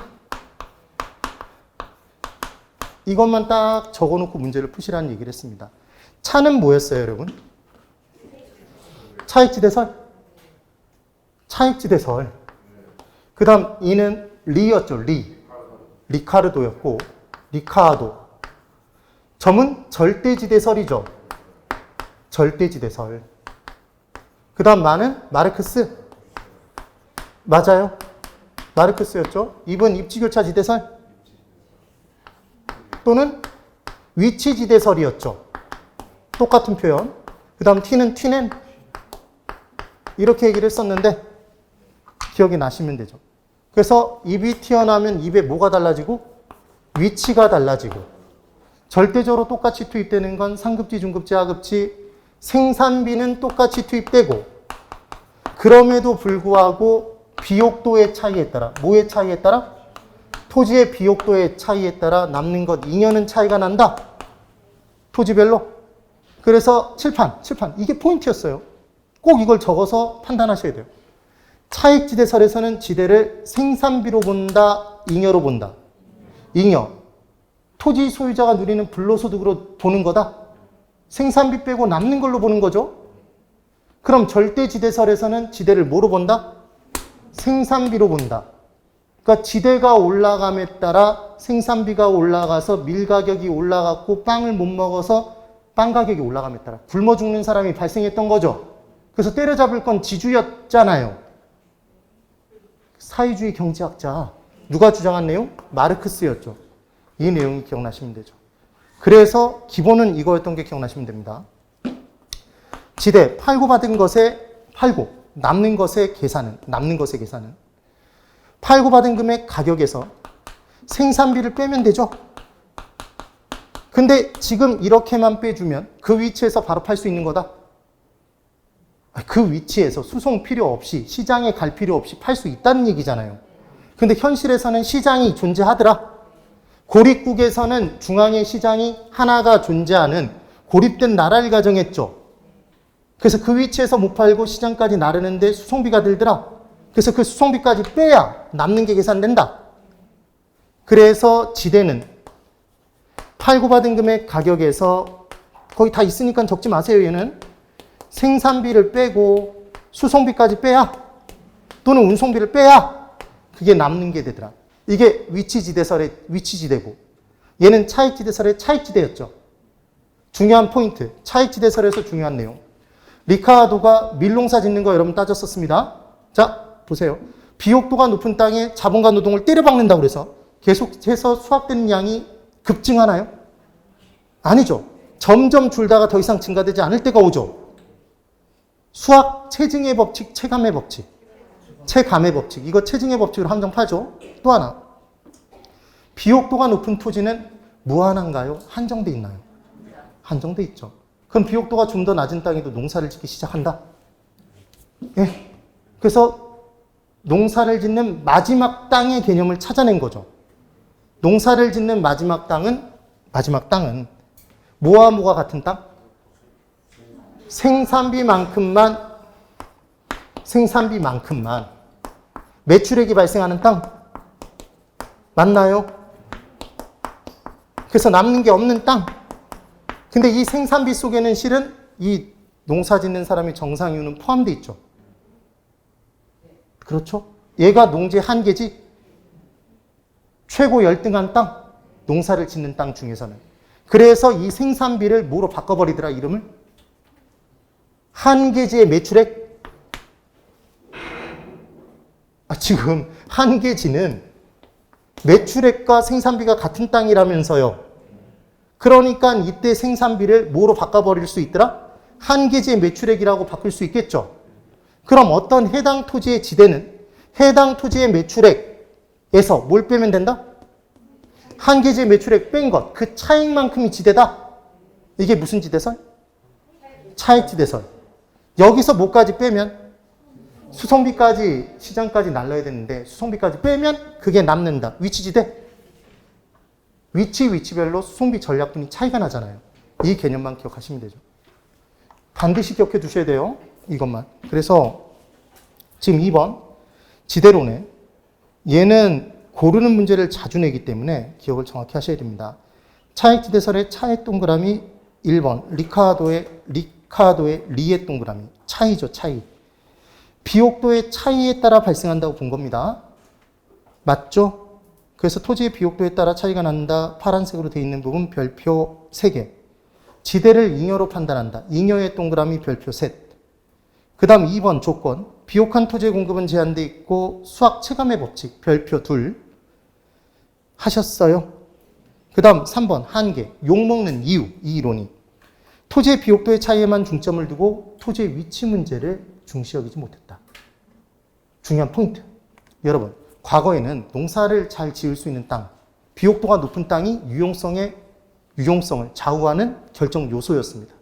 이것만 딱 적어놓고 문제를 푸시라는 얘기를 했습니다. 차는 뭐였어요, 여러분? 차익지대설. 차익지대설. 그 다음 이는 리였죠, 리카르도였고, 리카도. 점은 절대지대설이죠. 절대지대설. 그 다음 마는 마르크스. 맞아요. 마르크스였죠. 입은 입지교차 지대설. 또는 위치지대설이었죠. 똑같은 표현. 그 다음 T는 T는 이렇게 얘기를 했었는데 기억이 나시면 되죠. 그래서 입이 튀어나오면 입에 뭐가 달라지고? 위치가 달라지고. 절대적으로 똑같이 투입되는 건 상급지, 중급지, 하급지, 생산비는 똑같이 투입되고 그럼에도 불구하고 비옥도의 차이에 따라 뭐의 차이에 따라? 토지의 비옥도의 차이에 따라 남는 것 잉여는 차이가 난다. 토지별로. 그래서 칠판 이게 포인트였어요. 꼭 이걸 적어서 판단하셔야 돼요. 차익지대설에서는 지대를 생산비로 본다, 잉여로 본다. 잉여. 토지 소유자가 누리는 불로소득으로 보는 거다. 생산비 빼고 남는 걸로 보는 거죠. 그럼 절대지대설에서는 지대를 뭐로 본다? 생산비로 본다. 그러니까 지대가 올라감에 따라 생산비가 올라가서 밀가격이 올라갔고 빵을 못 먹어서 빵 가격이 올라감에 따라 굶어 죽는 사람이 발생했던 거죠. 그래서 때려잡을 건 지주였잖아요. 사회주의 경제학자. 누가 주장한 내용? 마르크스였죠. 이 내용이 기억나시면 되죠. 그래서 기본은 이거였던 게 기억나시면 됩니다. 지대, 팔고 받은 것에 팔고, 남는 것의 계산은, 팔고 받은 금액 가격에서 생산비를 빼면 되죠. 근데 지금 이렇게만 빼주면 그 위치에서 바로 팔 수 있는 거다. 그 위치에서 수송 필요 없이, 시장에 갈 필요 없이 팔 수 있다는 얘기잖아요. 근데 현실에서는 시장이 존재하더라. 고립국에서는 중앙의 시장이 하나가 존재하는 고립된 나라를 가정했죠. 그래서 그 위치에서 못 팔고 시장까지 나르는데 수송비가 들더라. 그래서 그 수송비까지 빼야 남는 게 계산된다. 그래서 지대는 팔고 받은 금액 가격에서 거의 다 있으니까 적지 마세요. 얘는 생산비를 빼고 수송비까지 빼야 또는 운송비를 빼야 그게 남는 게 되더라. 이게 위치지대설의 위치지대고 얘는 차익지대설의 차익지대였죠. 중요한 포인트, 차익지대설에서 중요한 내용. 리카르도가 밀농사 짓는 거 여러분 따졌었습니다. 자, 보세요. 비옥도가 높은 땅에 자본과 노동을 때려박는다고 그래서 계속해서 수확되는 양이 급증하나요? 아니죠. 점점 줄다가 더 이상 증가되지 않을 때가 오죠. 수학 체증의 법칙, 체감의 법칙. 체감의 법칙. 이거 체증의 법칙으로 한정파죠. 또 하나. 비옥도가 높은 토지는 무한한가요? 한정돼 있나요? 한정돼 있죠. 그럼 비옥도가 좀 더 낮은 땅에도 농사를 짓기 시작한다. 예. 그래서 농사를 짓는 마지막 땅의 개념을 찾아낸 거죠. 농사를 짓는 마지막 땅은 뭐와 뭐가 같은 땅? 생산비만큼만 매출액이 발생하는 땅. 맞나요? 그래서 남는 게 없는 땅. 근데 이 생산비 속에는 실은 이 농사 짓는 사람의 정상 이유는 포함되어 있죠. 그렇죠? 얘가 농지 한계지. 최고 열등한 땅. 농사를 짓는 땅 중에서는. 그래서 이 생산비를 뭐로 바꿔버리더라, 이름을? 한계지의 매출액. 지금 한계지는 매출액과 생산비가 같은 땅이라면서요. 그러니까 이때 생산비를 뭐로 바꿔버릴 수 있더라? 한계지의 매출액이라고 바꿀 수 있겠죠. 그럼 어떤 해당 토지의 지대는 해당 토지의 매출액에서 뭘 빼면 된다? 한계지의 매출액 뺀 것, 그 차익만큼이 지대다. 이게 무슨 지대설? 차익지대설. 여기서 뭐까지 빼면? 수송비까지, 시장까지 날라야 되는데 수송비까지 빼면 그게 남는다. 위치지대. 위치별로 수송비 전략분이 차이가 나잖아요. 이 개념만 기억하시면 되죠. 반드시 기억해 두셔야 돼요. 이것만. 그래서 지금 2번 지대로네. 얘는 고르는 문제를 자주 내기 때문에 기억을 정확히 하셔야 됩니다. 차익지대설의 차의 동그라미 1번. 리카르도의 리의 동그라미. 차이죠, 차이. 비옥도의 차이에 따라 발생한다고 본 겁니다. 맞죠? 그래서 토지의 비옥도에 따라 차이가 난다. 파란색으로 되어 있는 부분 별표 3개. 지대를 잉여로 판단한다. 잉여의 동그라미 별표 셋. 그 다음 2번 조건. 비옥한 토지의 공급은 제한되어 있고 수학 체감의 법칙 별표 2 하셨어요. 그 다음 3번 한계. 욕먹는 이유. 이 이론이. 토지의 비옥도의 차이에만 중점을 두고 토지의 위치 문제를 중시 여기지 못했다. 중요한 포인트. 여러분, 과거에는 농사를 잘 지을 수 있는 땅, 비옥도가 높은 땅이 유용성을 좌우하는 결정 요소였습니다.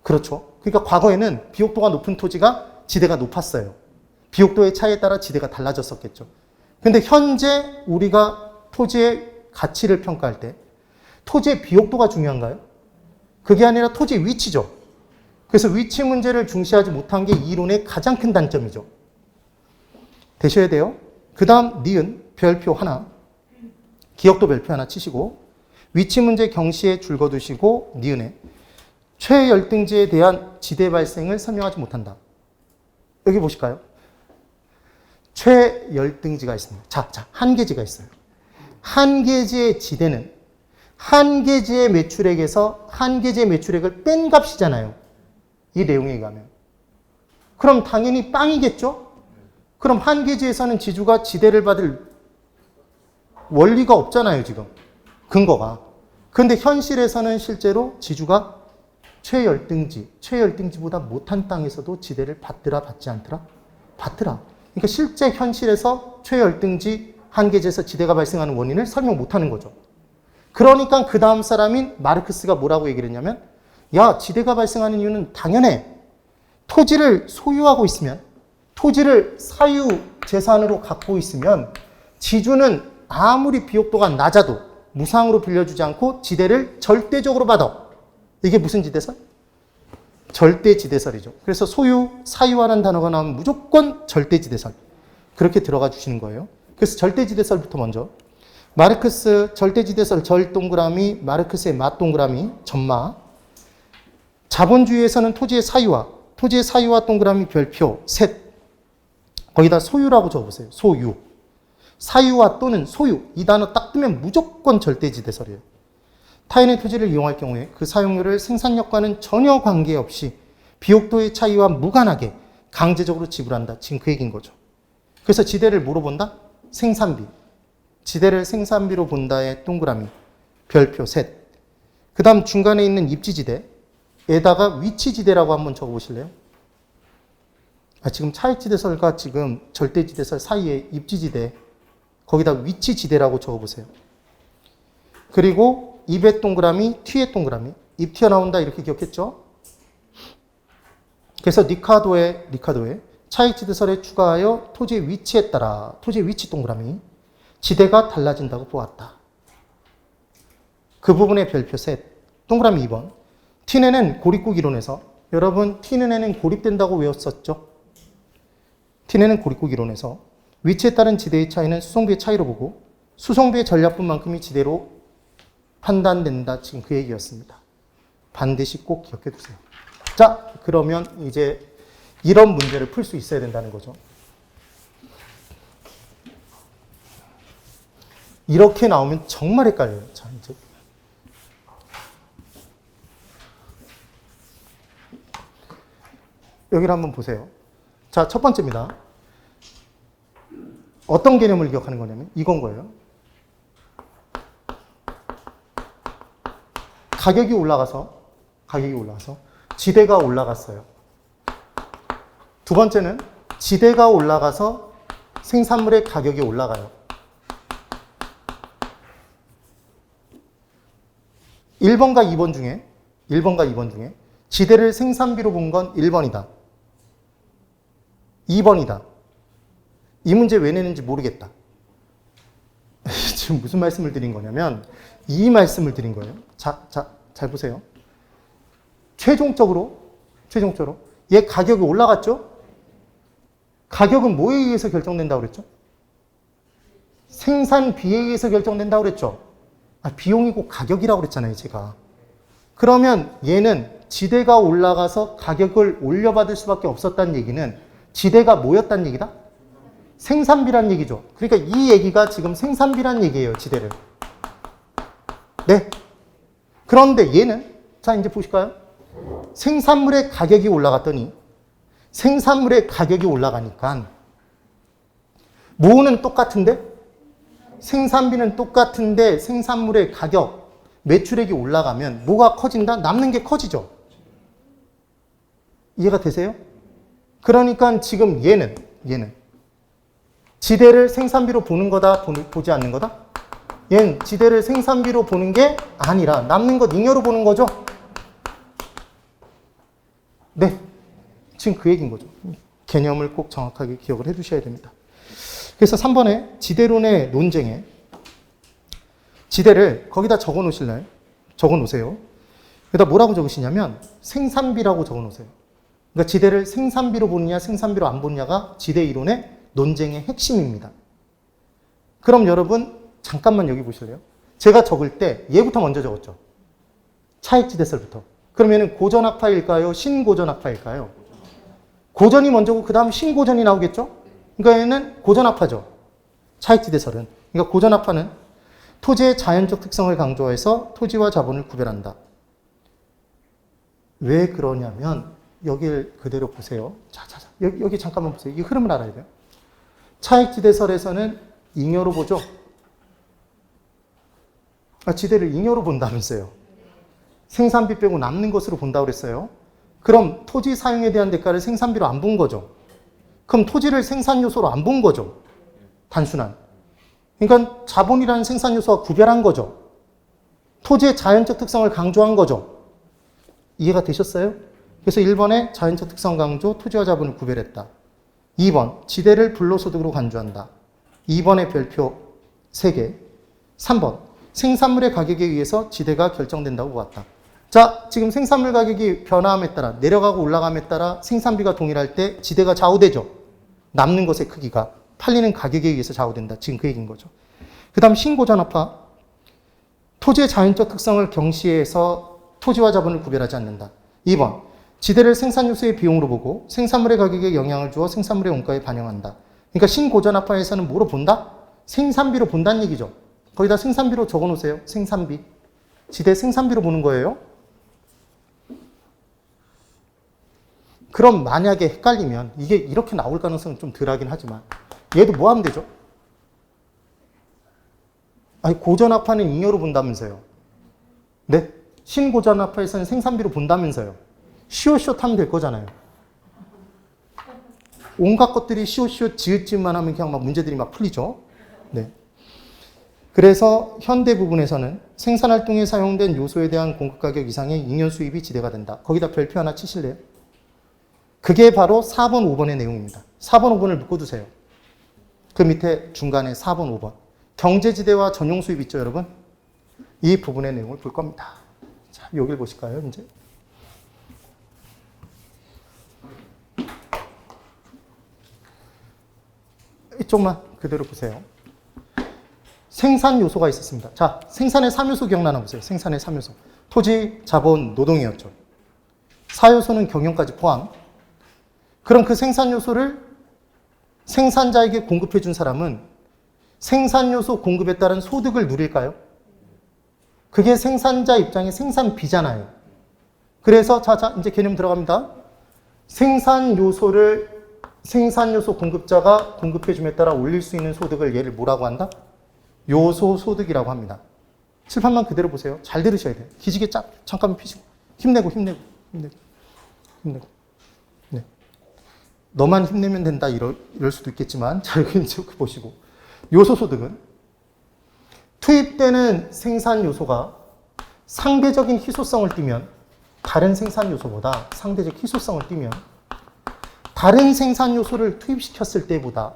그렇죠? 그러니까 과거에는 비옥도가 높은 토지가 지대가 높았어요. 비옥도의 차이에 따라 지대가 달라졌었겠죠. 근데 현재 우리가 토지의 가치를 평가할 때 토지의 비옥도가 중요한가요? 그게 아니라 토지의 위치죠. 그래서 위치 문제를 중시하지 못한 게 이 이론의 가장 큰 단점이죠. 되셔야 돼요. 그 다음 니은 별표 하나, 기억도 별표 하나 치시고 위치 문제 경시에 줄 거두시고 니은에 최열등지에 대한 지대 발생을 설명하지 못한다. 여기 보실까요? 최열등지가 있습니다. 자, 한계지가 있어요. 한계지의 지대는 한계지의 매출액에서 한계지의 매출액을 뺀 값이잖아요. 이 내용에 의하면. 그럼 당연히 빵이겠죠? 그럼 한계지에서는 지주가 지대를 받을 원리가 없잖아요, 지금. 근거가. 근데 현실에서는 실제로 지주가 최열등지보다 못한 땅에서도 지대를 받더라, 받지 않더라? 받더라. 그러니까 실제 현실에서 최열등지 한계지에서 지대가 발생하는 원인을 설명 못하는 거죠. 그러니까 그 다음 사람인 마르크스가 뭐라고 얘기를 했냐면, 야, 지대가 발생하는 이유는 당연해. 토지를 소유하고 있으면, 토지를 사유 재산으로 갖고 있으면 지주는 아무리 비옥도가 낮아도 무상으로 빌려주지 않고 지대를 절대적으로 받아. 이게 무슨 지대설? 절대지대설이죠. 그래서 소유, 사유하는 단어가 나오면 무조건 절대지대설. 그렇게 들어가 주시는 거예요. 그래서 절대지대설부터 먼저. 마르크스 절대지대설 절 동그라미, 마르크스의 마 동그라미, 점마. 자본주의에서는 토지의 사유와 동그라미 별표, 셋. 거기다 소유라고 적어보세요. 소유. 사유와 또는 소유. 이 단어 딱 뜨면 무조건 절대지대설이에요. 타인의 토지를 이용할 경우에 그 사용료를 생산력과는 전혀 관계없이 비옥도의 차이와 무관하게 강제적으로 지불한다. 지금 그 얘기인 거죠. 그래서 지대를 뭐로 본다? 생산비. 지대를 생산비로 본다의 동그라미, 별표 셋. 그 다음 중간에 있는 입지지대에다가 위치지대라고 한번 적어보실래요? 지금 차익지대설과 지금 절대지대설 사이에 입지지대, 거기다 위치지대라고 적어보세요. 그리고 입의 동그라미, T의 동그라미. 입 튀어나온다 이렇게 기억했죠? 그래서 리카도에 차익지대설에 추가하여 토지의 위치에 따라 토지의 위치 동그라미 지대가 달라진다고 보았다. 그 부분의 별표 셋. 동그라미 2번. T네는 고립국 이론에서 여러분 T네는 고립된다고 외웠었죠? T네는 고립국 이론에서 위치에 따른 지대의 차이는 수송비의 차이로 보고 수송비의 전략분만큼이 지대로 판단된다. 지금 그 얘기였습니다. 반드시 꼭 기억해 두세요. 자, 그러면 이제 이런 문제를 풀 수 있어야 된다는 거죠. 이렇게 나오면 정말 헷갈려요. 자, 이제. 여기를 한번 보세요. 자, 첫 번째입니다. 어떤 개념을 기억하는 거냐면 이건 거예요. 가격이 올라가서 지대가 올라갔어요. 두 번째는 지대가 올라가서 생산물의 가격이 올라가요. 1번과 2번 중에 지대를 생산비로 본 건 1번이다. 2번이다. 이 문제 왜 내는지 모르겠다. 지금 무슨 말씀을 드린 거냐면 이 말씀을 드린 거예요. 잘 보세요. 최종적으로 얘 가격이 올라갔죠? 가격은 뭐에 의해서 결정된다고 그랬죠? 생산비에 의해서 결정된다고 그랬죠? 비용이고 가격이라고 그랬잖아요, 제가. 그러면 얘는 지대가 올라가서 가격을 올려받을 수밖에 없었다는 얘기는 지대가 뭐였다는 얘기다? 생산비란 얘기죠. 그러니까 이 얘기가 지금 생산비란 얘기예요, 지대를. 네. 그런데 얘는, 자, 이제 보실까요? 생산물의 가격이 올라갔더니, 생산물의 가격이 올라가니까, 뭐는 똑같은데? 생산비는 똑같은데, 생산물의 가격, 매출액이 올라가면 뭐가 커진다? 남는 게 커지죠. 이해가 되세요? 그러니까 지금 얘는 지대를 생산비로 보는 거다, 보지 않는 거다? 얘는 지대를 생산비로 보는 게 아니라 남는 것 잉여로 보는 거죠? 네. 지금 그 얘기인 거죠. 개념을 꼭 정확하게 기억을 해 두셔야 됩니다. 그래서 3번에 지대론의 논쟁에 지대를 거기다 적어 놓으실래요? 적어 놓으세요. 그러다 뭐라고 적으시냐면 생산비라고 적어 놓으세요. 그러니까 지대를 생산비로 보느냐 생산비로 안 보느냐가 지대 이론의 논쟁의 핵심입니다. 그럼 여러분 잠깐만 여기 보실래요? 제가 적을 때 얘부터 먼저 적었죠. 차익지대설부터. 그러면 고전학파일까요? 신고전학파일까요? 고전이 먼저고 그 다음 신고전이 나오겠죠? 그러니까 얘는 고전학파죠. 차익지대설은. 그러니까 고전학파는 토지의 자연적 특성을 강조해서 토지와 자본을 구별한다. 왜 그러냐면 여길 그대로 보세요. 자, 여기 잠깐만 보세요. 이 흐름을 알아야 돼요. 차익지대설에서는 잉여로 보죠. 지대를 잉여로 본다면서요. 생산비 빼고 남는 것으로 본다고 그랬어요. 그럼 토지 사용에 대한 대가를 생산비로 안 본 거죠. 그럼 토지를 생산 요소로 안 본 거죠. 단순한. 그러니까 자본이라는 생산 요소와 구별한 거죠. 토지의 자연적 특성을 강조한 거죠. 이해가 되셨어요? 그래서 1번에 자연적 특성 강조, 토지와 자본을 구별했다. 2번, 지대를 불로소득으로 간주한다. 2번의 별표 3개. 3번, 생산물의 가격에 의해서 지대가 결정된다고 보았다. 자, 지금 생산물 가격이 변화함에 따라, 내려가고 올라감에 따라 생산비가 동일할 때 지대가 좌우되죠. 남는 것의 크기가 팔리는 가격에 의해서 좌우된다. 지금 그 얘기인 거죠. 그 다음 신고전압화. 토지의 자연적 특성을 경시해서 토지와 자본을 구별하지 않는다. 2번, 지대를 생산 요소의 비용으로 보고 생산물의 가격에 영향을 주어 생산물의 원가에 반영한다. 그러니까 신고전압화에서는 뭐로 본다? 생산비로 본다는 얘기죠. 거기다 생산비로 적어놓으세요. 생산비. 지대 생산비로 보는 거예요. 그럼 만약에 헷갈리면 이게 이렇게 나올 가능성은 좀 덜하긴 하지만 얘도 뭐 하면 되죠? 아니, 고전압화는 잉여로 본다면서요. 네? 신고전압화에서는 생산비로 본다면서요. 시옷시옷 하면 될 거잖아요. 온갖 것들이 시옷시옷 지읒지만 하면 그냥 막 문제들이 막 풀리죠. 네. 그래서 현대 부분에서는 생산활동에 사용된 요소에 대한 공급가격 이상의 잉여 수입이 지대가 된다. 거기다 별표 하나 치실래요? 그게 바로 4번, 5번의 내용입니다. 4번, 5번을 묶어두세요. 그 밑에 중간에 4번, 5번. 경제지대와 전용 수입 있죠, 여러분? 이 부분의 내용을 볼 겁니다. 자, 여기를 보실까요, 이제? 이쪽만 그대로 보세요. 생산 요소가 있었습니다. 자, 생산의 3요소 기억나나 보세요. 생산의 3요소. 토지, 자본, 노동이었죠. 4요소는 경영까지 포함. 그럼 그 생산 요소를 생산자에게 공급해 준 사람은 생산 요소 공급에 따른 소득을 누릴까요? 그게 생산자 입장의 생산비잖아요. 그래서 자, 이제 개념 들어갑니다. 생산 요소 공급자가 공급해 줌에 따라 올릴 수 있는 소득을 얘를 뭐라고 한다? 요소 소득이라고 합니다. 칠판만 그대로 보세요. 잘 들으셔야 돼요. 기지개 잠깐만 피시고 힘내고. 네. 너만 힘내면 된다 이럴 수도 있겠지만 자, 여기 이제 보시고 요소 소득은 투입되는 생산 요소가 상대적인 희소성을 띠면 다른 생산 요소보다 상대적 희소성을 띠면 다른 생산 요소를 투입시켰을 때보다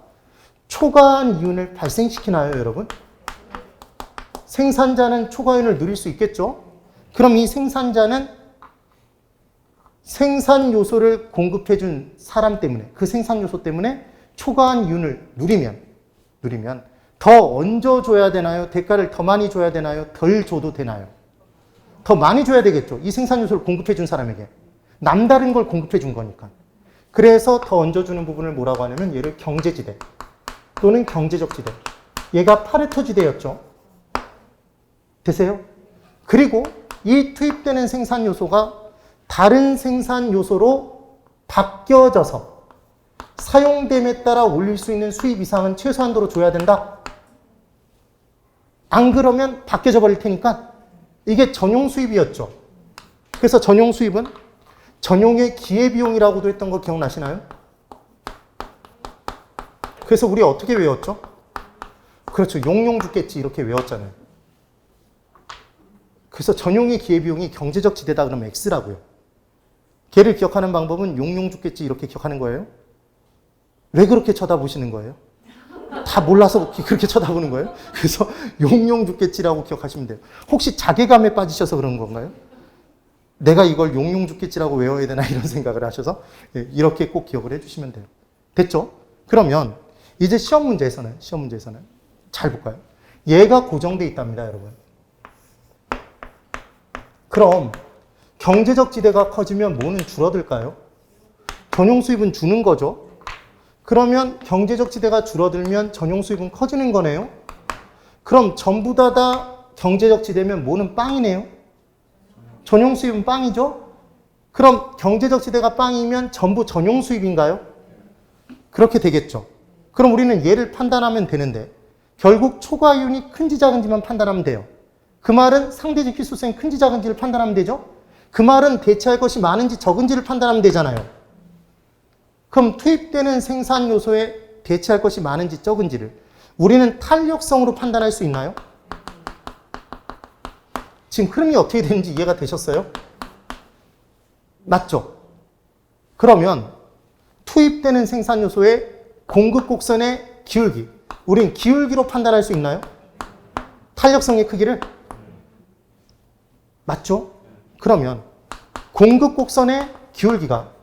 초과한 이윤을 발생시키나요, 여러분? 생산자는 초과이윤을 누릴 수 있겠죠? 그럼 이 생산자는 생산 요소를 공급해 준 사람 때문에, 그 생산 요소 때문에 초과한 이윤을 누리면 더 얹어줘야 되나요? 대가를 더 많이 줘야 되나요? 덜 줘도 되나요? 더 많이 줘야 되겠죠. 이 생산 요소를 공급해 준 사람에게. 남다른 걸 공급해 준 거니까. 그래서 더 얹어주는 부분을 뭐라고 하냐면 얘를 경제지대 또는 경제적 지대. 얘가 파레토 지대였죠. 되세요? 그리고 이 투입되는 생산 요소가 다른 생산 요소로 바뀌어져서 사용됨에 따라 올릴 수 있는 수입 이상은 최소한도로 줘야 된다. 안 그러면 바뀌어져 버릴 테니까 이게 전용 수입이었죠. 그래서 전용 수입은 전용의 기회비용이라고도 했던 거 기억나시나요? 그래서 우리 어떻게 외웠죠? 그렇죠. 용용 죽겠지 이렇게 외웠잖아요. 그래서 전용의 기회비용이 경제적 지대다 그러면 X라고요. 걔를 기억하는 방법은 용용 죽겠지 이렇게 기억하는 거예요. 왜 그렇게 쳐다보시는 거예요? 다 몰라서 그렇게 쳐다보는 거예요? 그래서 용용 죽겠지라고 기억하시면 돼요. 혹시 자괴감에 빠지셔서 그런 건가요? 내가 이걸 용용 죽겠지라고 외워야 되나 이런 생각을 하셔서 이렇게 꼭 기억을 해주시면 돼요. 됐죠? 그러면 이제 시험 문제에서는 잘 볼까요? 얘가 고정돼 있답니다, 여러분. 그럼 경제적 지대가 커지면 뭐는 줄어들까요? 전용 수입은 주는 거죠. 그러면 경제적 지대가 줄어들면 전용 수입은 커지는 거네요. 그럼 전부 다 경제적 지대면 뭐는 빵이네요. 전용 수입은 빵이죠. 그럼 경제적 지대가 빵이면 전부 전용 수입인가요? 그렇게 되겠죠. 그럼 우리는 얘를 판단하면 되는데 결국 초과이윤이 큰지 작은지만 판단하면 돼요. 그 말은 상대적 희소성이 큰지 작은지를 판단하면 되죠. 그 말은 대체할 것이 많은지 적은지를 판단하면 되잖아요. 그럼 투입되는 생산 요소에 대체할 것이 많은지 적은지를 우리는 탄력성으로 판단할 수 있나요? 지금 흐름이 어떻게 되는지 이해가 되셨어요? 맞죠? 그러면 투입되는 생산 요소의 공급 곡선의 기울기, 우린 기울기로 판단할 수 있나요? 탄력성의 크기를? 맞죠? 그러면 공급 곡선의 기울기가,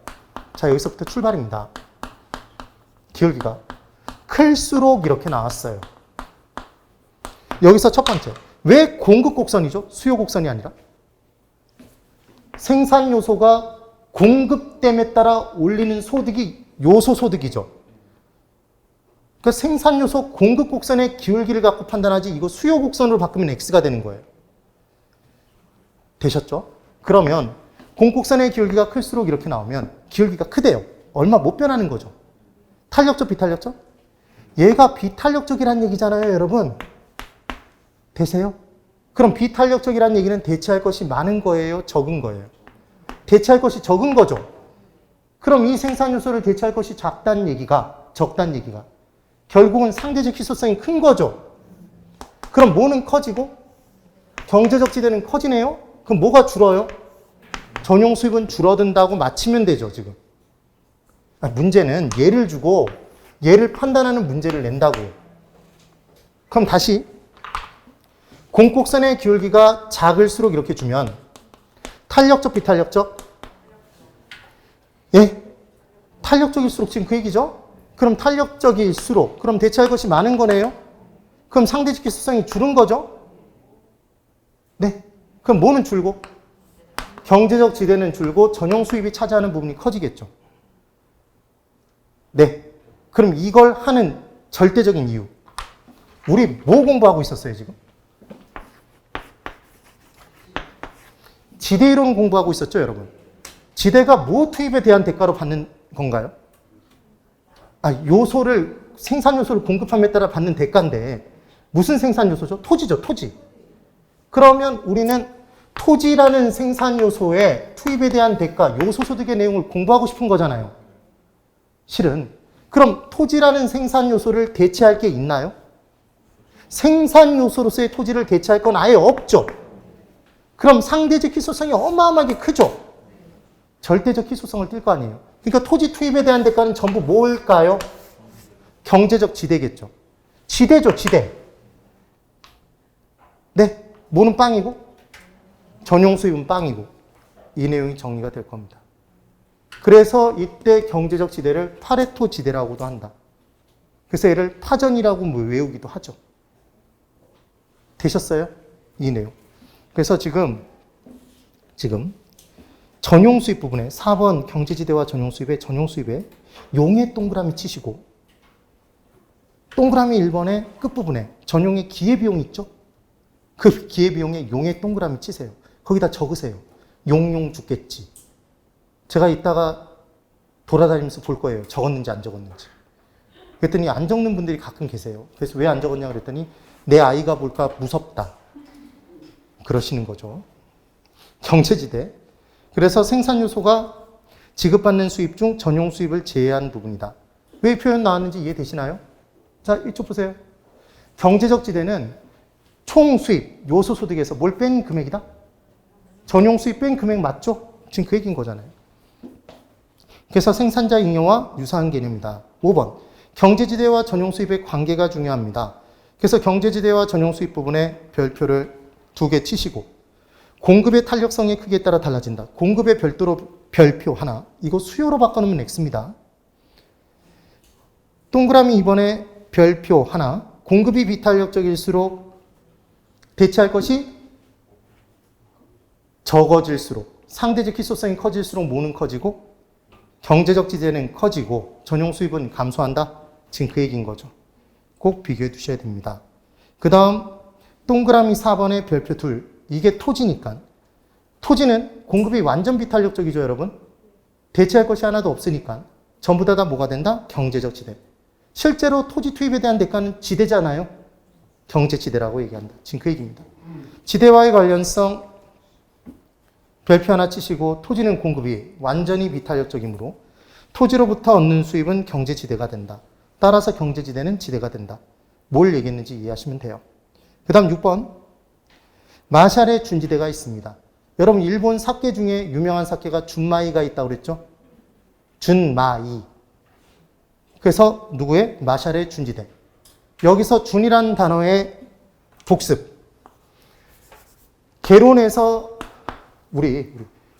자 여기서부터 출발입니다. 기울기가 클수록 이렇게 나왔어요. 여기서 첫 번째, 왜 공급 곡선이죠? 수요 곡선이 아니라? 생산 요소가 공급됨에 따라 올리는 소득이 요소 소득이죠. 그러니까 생산 요소 공급 곡선의 기울기를 갖고 판단하지 이거 수요 곡선으로 바꾸면 X가 되는 거예요. 되셨죠? 그러면 공곡선의 기울기가 클수록 이렇게 나오면 기울기가 크대요. 얼마 못 변하는 거죠. 탄력적, 비탄력적? 얘가 비탄력적이란 얘기잖아요, 여러분. 되세요? 그럼 비탄력적이란 얘기는 대체할 것이 많은 거예요, 적은 거예요? 대체할 것이 적은 거죠. 그럼 이 생산 요소를 대체할 것이 작다는 얘기가, 적다는 얘기가 결국은 상대적 희소성이 큰 거죠. 그럼 뭐는 커지고 경제적 지대는 커지네요? 그럼 뭐가 줄어요? 전용 수입은 줄어든다고 맞히면 되죠, 지금. 문제는 얘를 주고 얘를 판단하는 문제를 낸다고요. 그럼 다시 공곡선의 기울기가 작을수록 이렇게 주면 탄력적, 비탄력적? 예? 탄력적일수록 지금 그 얘기죠? 그럼 탄력적일수록 그럼 대체할 것이 많은 거네요? 그럼 상대적 희소성이 줄은 거죠? 네. 그럼 뭐는 줄고? 경제적 지대는 줄고 전용 수입이 차지하는 부분이 커지겠죠. 네. 그럼 이걸 하는 절대적인 이유. 우리 뭐 공부하고 있었어요, 지금? 지대이론 공부하고 있었죠, 여러분? 지대가 뭐 투입에 대한 대가로 받는 건가요? 요소를, 생산 요소를 공급함에 따라 받는 대가인데 무슨 생산 요소죠? 토지죠, 토지. 그러면 우리는 토지라는 생산 요소의 투입에 대한 대가, 요소 소득의 내용을 공부하고 싶은 거잖아요. 실은. 그럼 토지라는 생산 요소를 대체할 게 있나요? 생산 요소로서의 토지를 대체할 건 아예 없죠. 그럼 상대적 희소성이 어마어마하게 크죠. 절대적 희소성을 띌 거 아니에요. 그러니까 토지 투입에 대한 대가는 전부 뭘까요? 경제적 지대겠죠. 지대죠, 지대. 네. 뭐는 빵이고 전용 수입은 빵이고 이 내용이 정리가 될 겁니다. 그래서 이때 경제적 지대를 파레토 지대라고도 한다. 그래서 얘를 파전이라고 외우기도 하죠. 되셨어요? 이 내용. 그래서 지금 전용 수입 부분에 4번 경제지대와 전용 수입에 용의 동그라미 치시고 동그라미 1번의 끝부분에 전용의 기회비용이 있죠? 그 기회비용에 용의 동그라미 치세요. 거기다 적으세요. 용용 죽겠지. 제가 이따가 돌아다니면서 볼 거예요. 적었는지 안 적었는지. 그랬더니 안 적는 분들이 가끔 계세요. 그래서 왜 안 적었냐 그랬더니 내 아이가 볼까 무섭다. 그러시는 거죠. 경제지대. 그래서 생산 요소가 지급받는 수입 중 전용 수입을 제외한 부분이다. 왜 이 표현 나왔는지 이해되시나요? 자, 이쪽 보세요. 경제적 지대는 총 수입, 요소 소득에서 뭘 뺀 금액이다? 전용 수입 뺀 금액 맞죠? 지금 그 얘기인 거잖아요. 그래서 생산자 잉여와 유사한 개념이다. 5번. 경제지대와 전용 수입의 관계가 중요합니다. 그래서 경제지대와 전용 수입 부분에 별표를 2개 치시고 공급의 탄력성의 크기에 따라 달라진다. 공급의 별도로 별표 하나. 이거 수요로 바꿔놓으면 X입니다. 동그라미 2번에 별표 하나. 공급이 비탄력적일수록 대체할 것이 적어질수록 상대적 희소성이 커질수록 뭐는 커지고 경제적 지대는 커지고 전용 수입은 감소한다. 지금 그 얘기인 거죠. 꼭 비교해 두셔야 됩니다. 그 다음 동그라미 4번의 별표 둘. 이게 토지니까. 토지는 공급이 완전 비탄력적이죠, 여러분. 대체할 것이 하나도 없으니까. 전부 다 뭐가 된다? 경제적 지대. 실제로 토지 투입에 대한 대가는 지대잖아요. 경제지대라고 얘기한다. 지금 그 얘기입니다. 지대와의 관련성 별표 하나 치시고 토지는 공급이 완전히 비탄력적이므로 토지로부터 얻는 수입은 경제지대가 된다. 따라서 경제지대는 지대가 된다. 뭘 얘기했는지 이해하시면 돼요. 그 다음 6번. 마샬의 준지대가 있습니다. 여러분 일본 사케 중에 유명한 사케가 준마이가 있다고 그랬죠? 준마이. 그래서 누구의? 마샬의 준지대. 여기서 준이라는 단어의 복습. 개론에서 우리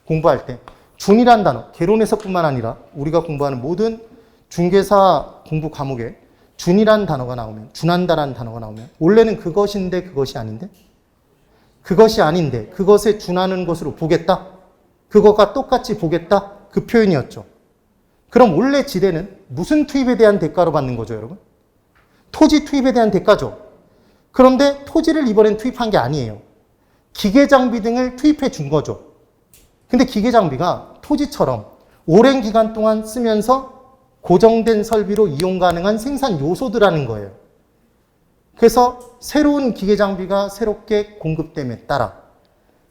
공부할 때 준이라는 단어, 개론에서뿐만 아니라 우리가 공부하는 모든 중개사 공부 과목에 준이라는 단어가 나오면, 준한다라는 단어가 나오면 원래는 그것인데 그것이 아닌데? 그것이 아닌데 그것에 준하는 것으로 보겠다? 그것과 똑같이 보겠다? 그 표현이었죠. 그럼 원래 지대는 무슨 투입에 대한 대가로 받는 거죠, 여러분? 토지 투입에 대한 대가죠. 그런데 토지를 이번엔 투입한 게 아니에요. 기계 장비 등을 투입해 준 거죠. 근데 기계 장비가 토지처럼 오랜 기간 동안 쓰면서 고정된 설비로 이용 가능한 생산 요소들하는 거예요. 그래서 새로운 기계 장비가 새롭게 공급됨에 따라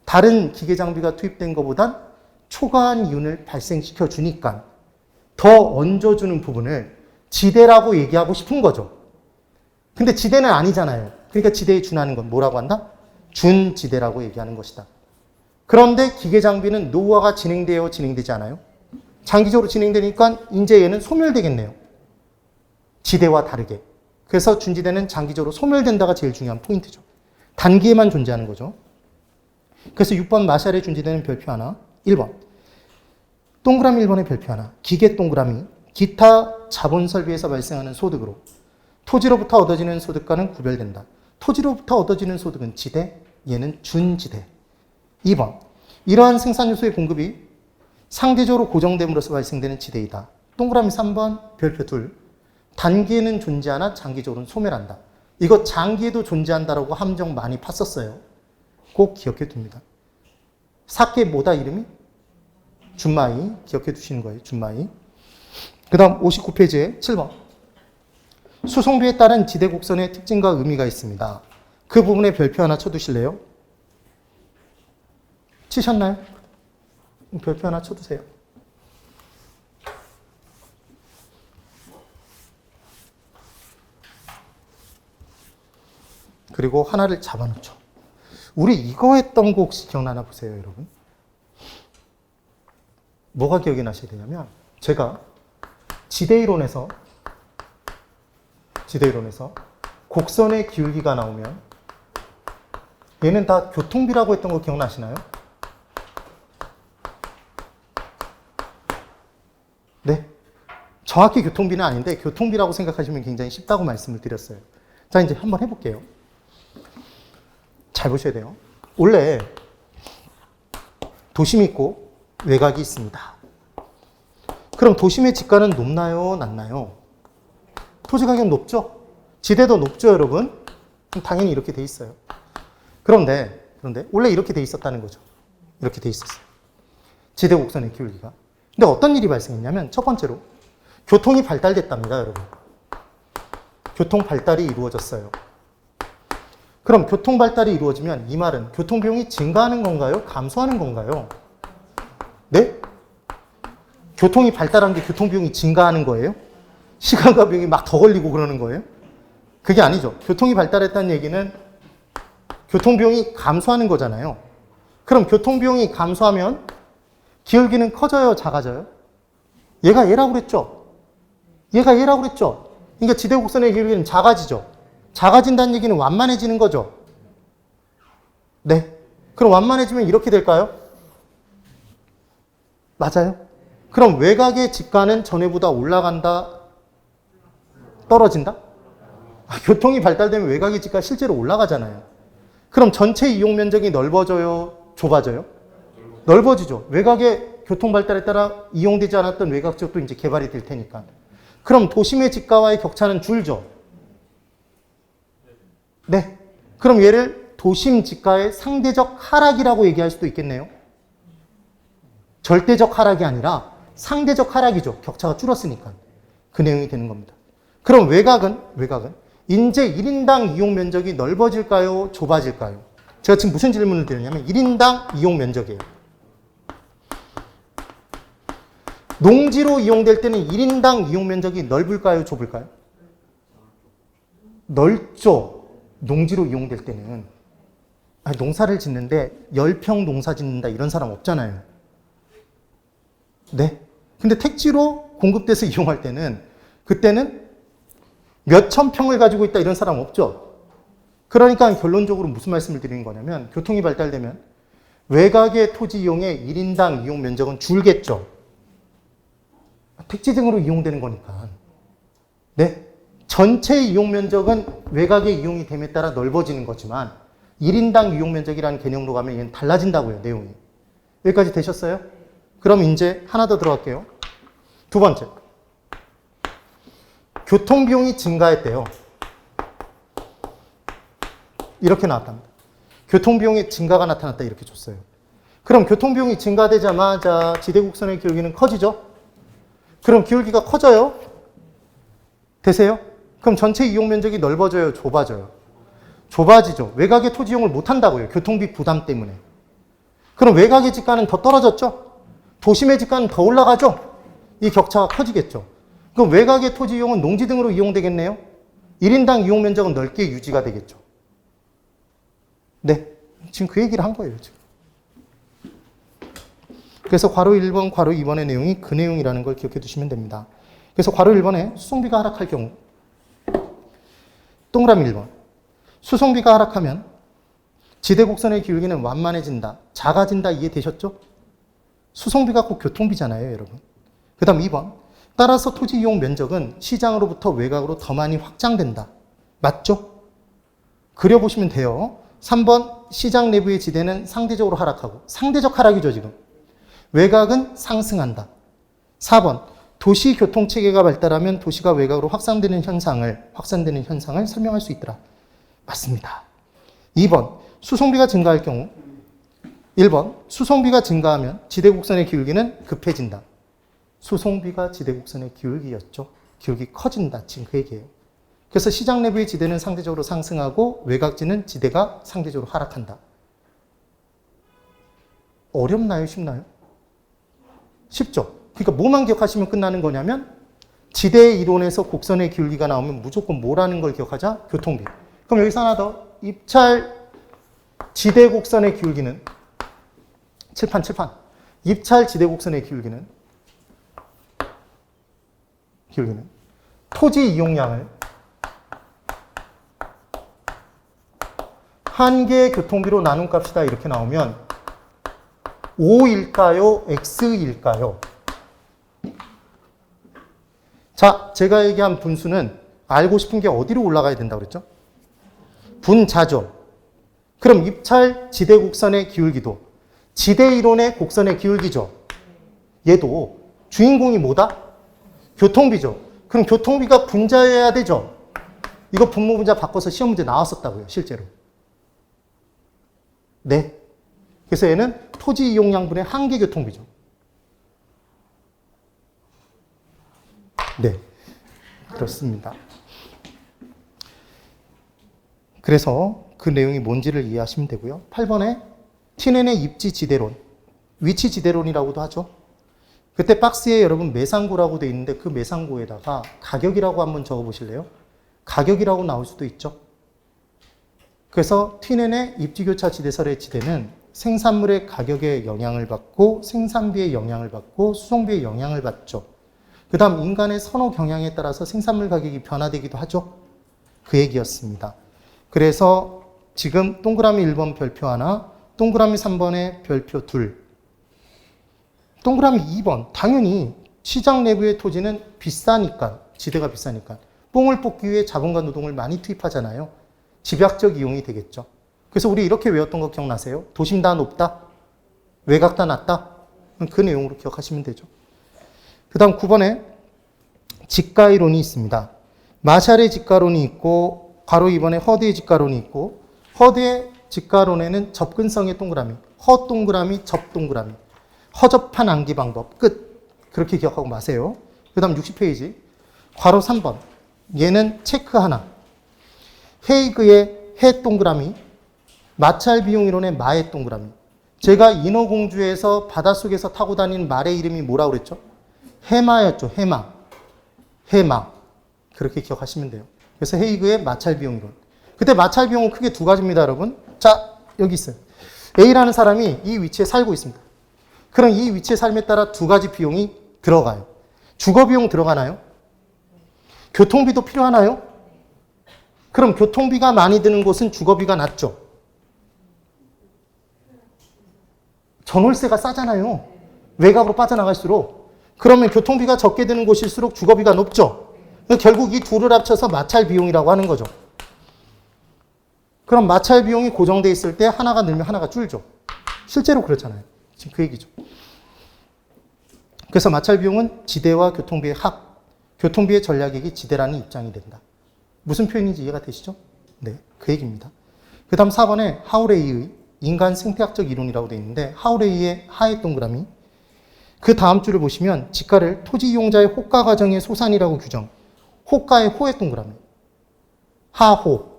다른 기계 장비가 투입된 것보단 초과한 이윤을 발생시켜 주니까 더 얹어주는 부분을 지대라고 얘기하고 싶은 거죠. 근데 지대는 아니잖아요. 그러니까 지대에 준하는 건 뭐라고 한다? 준지대라고 얘기하는 것이다. 그런데 기계 장비는 노후화가 진행되지 않아요? 장기적으로 진행되니까 이제 얘는 소멸되겠네요. 지대와 다르게. 그래서 준지대는 장기적으로 소멸된다가 제일 중요한 포인트죠. 단기에만 존재하는 거죠. 그래서 6번 마샬의 준지대는 별표 하나. 1번. 동그라미 1번의 별표 하나. 기계 동그라미. 기타 자본 설비에서 발생하는 소득으로 토지로부터 얻어지는 소득과는 구별된다. 토지로부터 얻어지는 소득은 지대, 얘는 준지대. 2번. 이러한 생산 요소의 공급이 상대적으로 고정됨으로써 발생되는 지대이다. 동그라미 3번 별표 둘. 단기에는 존재하나 장기적으로는 소멸한다. 이거 장기에도 존재한다라고 함정 많이 팠었어요. 꼭 기억해 둡니다. 사케 뭐다 이름이? 준마이. 기억해 두시는 거예요. 준마이. 그 다음 59페이지에 7번. 수송비에 따른 지대 곡선의 특징과 의미가 있습니다. 그 부분에 별표 하나 쳐두실래요? 치셨나요? 별표 하나 쳐두세요. 그리고 하나를 잡아놓죠. 우리 이거 했던 거 혹시 기억나나 보세요, 여러분. 뭐가 기억이 나셔야 되냐면 제가 지대이론에서 곡선의 기울기가 나오면 얘는 다 교통비라고 했던 거 기억나시나요? 네. 정확히 교통비는 아닌데 교통비라고 생각하시면 굉장히 쉽다고 말씀을 드렸어요. 자, 이제 한번 해볼게요. 잘 보셔야 돼요. 원래 도심이 있고 외곽이 있습니다. 그럼 도심의 지가는 높나요? 낮나요? 토지 가격 높죠? 지대도 높죠, 여러분? 그럼 당연히 이렇게 돼 있어요. 그런데 원래 이렇게 돼 있었다는 거죠. 이렇게 돼 있었어요. 지대 곡선의 기울기가. 근데 어떤 일이 발생했냐면 첫 번째로 교통이 발달됐답니다, 여러분. 교통 발달이 이루어졌어요. 그럼 교통 발달이 이루어지면 이 말은 교통 비용이 증가하는 건가요? 감소하는 건가요? 네? 교통이 발달한 게 교통 비용이 증가하는 거예요? 시간과 비용이 막 더 걸리고 그러는 거예요? 그게 아니죠. 교통이 발달했다는 얘기는 교통 비용이 감소하는 거잖아요. 그럼 교통 비용이 감소하면 기울기는 커져요, 작아져요? 얘가 얘라고 그랬죠? 얘가 얘라고 그랬죠? 그러니까 지대 곡선의 기울기는 작아지죠. 작아진다는 얘기는 완만해지는 거죠. 네. 그럼 완만해지면 이렇게 될까요? 맞아요. 그럼 외곽의 지가는 전에보다 올라간다, 떨어진다? 교통이 발달되면 외곽의 지가 실제로 올라가잖아요. 그럼 전체 이용 면적이 넓어져요, 좁아져요? 넓어지죠. 외곽의 교통 발달에 따라 이용되지 않았던 외곽 지역도 이제 개발이 될 테니까. 그럼 도심의 지가와의 격차는 줄죠. 네. 그럼 얘를 도심 지가의 상대적 하락이라고 얘기할 수도 있겠네요. 절대적 하락이 아니라 상대적 하락이죠. 격차가 줄었으니까. 그 내용이 되는 겁니다. 그럼 외곽은 인제 1인당 이용 면적이 넓어질까요? 좁아질까요? 제가 지금 무슨 질문을 드리냐면 1인당 이용 면적이에요. 농지로 이용될 때는 1인당 이용 면적이 넓을까요? 좁을까요? 넓죠. 농지로 이용될 때는. 아니, 농사를 짓는데 10평 농사 짓는다 이런 사람 없잖아요. 네. 근데 택지로 공급돼서 이용할 때는 그때는 몇천 평을 가지고 있다 이런 사람 없죠. 그러니까 결론적으로 무슨 말씀을 드리는 거냐면 교통이 발달되면 외곽의 토지 이용의 1인당 이용 면적은 줄겠죠. 택지 등으로 이용되는 거니까. 네. 전체 이용 면적은 외곽의 이용이 됨에 따라 넓어지는 거지만 1인당 이용 면적이라는 개념으로 가면 얘는 달라진다고요, 내용이. 여기까지 되셨어요? 그럼 이제 하나 더 들어갈게요. 두 번째. 교통비용이 증가했대요. 이렇게 나왔답니다. 교통비용의 증가가 나타났다 이렇게 줬어요. 그럼 교통비용이 증가되자마자 지대곡선의 기울기는 커지죠? 그럼 기울기가 커져요? 되세요? 그럼 전체 이용 면적이 넓어져요? 좁아져요? 좁아지죠. 외곽의 토지 이용을 못한다고요. 교통비 부담 때문에. 그럼 외곽의 지가는 더 떨어졌죠? 도심의 지가는 더 올라가죠? 이 격차가 커지겠죠. 그럼 외곽의 토지 이용은 농지 등으로 이용되겠네요? 1인당 이용 면적은 넓게 유지가 되겠죠. 네. 지금 그 얘기를 한 거예요. 지금. 그래서 괄호 1번, 괄호 2번의 내용이 그 내용이라는 걸 기억해 두시면 됩니다. 그래서 괄호 1번에 수송비가 하락할 경우 동그라미 1번. 수송비가 하락하면 지대곡선의 기울기는 완만해진다. 작아진다. 이해되셨죠? 수송비가 곧 교통비잖아요, 여러분. 그 다음 2번. 따라서 토지 이용 면적은 시장으로부터 외곽으로 더 많이 확장된다. 맞죠? 그려보시면 돼요. 3번. 시장 내부의 지대는 상대적으로 하락하고. 상대적 하락이죠, 지금. 외곽은 상승한다. 4번. 도시 교통체계가 발달하면 도시가 외곽으로 확산되는 현상을 설명할 수 있더라. 맞습니다. 2번. 수송비가 증가할 경우 1번. 수송비가 증가하면 지대곡선의 기울기는 급해진다. 수송비가 지대곡선의 기울기였죠. 기울기 커진다. 지금 그 얘기예요. 그래서 시장 내부의 지대는 상대적으로 상승하고 외곽지는 지대가 상대적으로 하락한다. 어렵나요? 쉽나요? 쉽죠? 그러니까 뭐만 기억하시면 끝나는 거냐면 지대 이론에서 곡선의 기울기가 나오면 무조건 뭐라는 걸 기억하자? 교통비. 그럼 여기서 하나 더. 입찰 지대 곡선의 기울기는 칠판. 입찰 지대 곡선의 기울기는 토지 이용량을 한 개의 교통비로 나눈 값이다. 이렇게 나오면 O일까요? X일까요? 자, 제가 얘기한 분수는 알고 싶은 게 어디로 올라가야 된다고 그랬죠? 분자죠. 그럼 입찰 지대 곡선의 기울기도 지대 이론의 곡선의 기울기죠. 얘도 주인공이 뭐다? 교통비죠. 그럼 교통비가 분자여야 되죠. 이거 분모 분자 바꿔서 시험 문제 나왔었다고요, 실제로. 네. 그래서 얘는 토지 이용량분의 한계 교통비죠. 네. 그렇습니다. 그래서 그 내용이 뭔지를 이해하시면 되고요. 8번에 티넨의 입지 지대론, 위치 지대론이라고도 하죠. 그때 박스에 여러분 매상고라고 되어 있는데 그 매상고에다가 가격이라고 한번 적어 보실래요? 가격이라고 나올 수도 있죠. 그래서 티넨의 입지교차 지대설의 지대는 생산물의 가격에 영향을 받고 생산비에 영향을 받고 수송비에 영향을 받죠. 그 다음 인간의 선호 경향에 따라서 생산물 가격이 변화되기도 하죠. 그 얘기였습니다. 그래서 지금 동그라미 1번 별표 하나, 동그라미 3번에 별표 둘, 동그라미 2번 당연히 시장 내부의 토지는 비싸니까, 지대가 비싸니까 뽕을 뽑기 위해 자본과 노동을 많이 투입하잖아요. 집약적 이용이 되겠죠. 그래서 우리 이렇게 외웠던 거 기억나세요? 도심 다 높다, 외곽 다 낮다. 그 내용으로 기억하시면 되죠. 그 다음 9번에 지가이론이 있습니다. 마샬의 지가론이 있고 괄호 2번에 허드의 지가론이 있고 허드의 직가론에는 접근성의 동그라미, 허동그라미, 접동그라미, 허접한 암기 방법, 끝. 그렇게 기억하고 마세요. 그 다음 60페이지. 괄호 3번. 얘는 체크 하나. 헤이그의 해 동그라미, 마찰 비용 이론의 마의 동그라미. 제가 인어공주에서 바닷속에서 타고 다니는 말의 이름이 뭐라고 그랬죠? 해마였죠. 해마. 해마. 그렇게 기억하시면 돼요. 그래서 헤이그의 마찰 비용 이론. 그때 마찰 비용은 크게 두 가지입니다, 여러분. 자, 여기 있어요. A라는 사람이 이 위치에 살고 있습니다. 그럼 이 위치에 삶에 따라 두 가지 비용이 들어가요. 주거 비용 들어가나요? 교통비도 필요하나요? 그럼 교통비가 많이 드는 곳은 주거비가 낮죠. 전월세가 싸잖아요. 외곽으로 빠져나갈수록. 그러면 교통비가 적게 드는 곳일수록 주거비가 높죠. 결국 이 둘을 합쳐서 마찰 비용이라고 하는 거죠. 그럼 마찰 비용이 고정돼 있을 때 하나가 늘면 하나가 줄죠. 실제로 그렇잖아요. 지금 그 얘기죠. 그래서 마찰 비용은 지대와 교통비의 합, 교통비의 전략액이 지대라는 입장이 된다. 무슨 표현인지 이해가 되시죠? 네, 그 얘기입니다. 그 다음 4번에 하우레이의 인간 생태학적 이론이라고 되어 있는데 하우레이의 하의 동그라미, 그 다음 줄을 보시면 지가를 토지 이용자의 호가 과정의 소산이라고 규정, 호가의 호의 동그라미, 하호,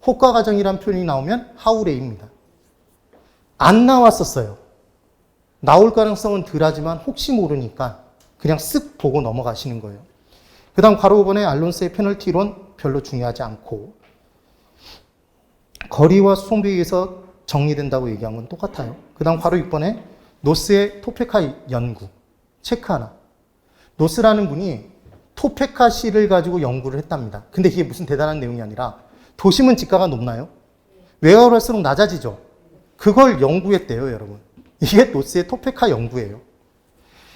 호가 과정이란 표현이 나오면 하우레이입니다. 안 나왔었어요. 나올 가능성은 덜하지만 혹시 모르니까 그냥 쓱 보고 넘어가시는 거예요. 그 다음 괄호 5번에 알론스의 페널티 이론 별로 중요하지 않고 거리와 수송비에 의해서 정리된다고 얘기한 건 똑같아요. 그 다음 괄호 6번에 노스의 토페카 연구 체크 하나. 노스라는 분이 토페카시를 가지고 연구를 했답니다. 근데 이게 무슨 대단한 내용이 아니라 도심은 지가가 높나요? 외곽으로 할수록 낮아지죠. 그걸 연구했대요, 여러분. 이게 노스의 토페카 연구예요.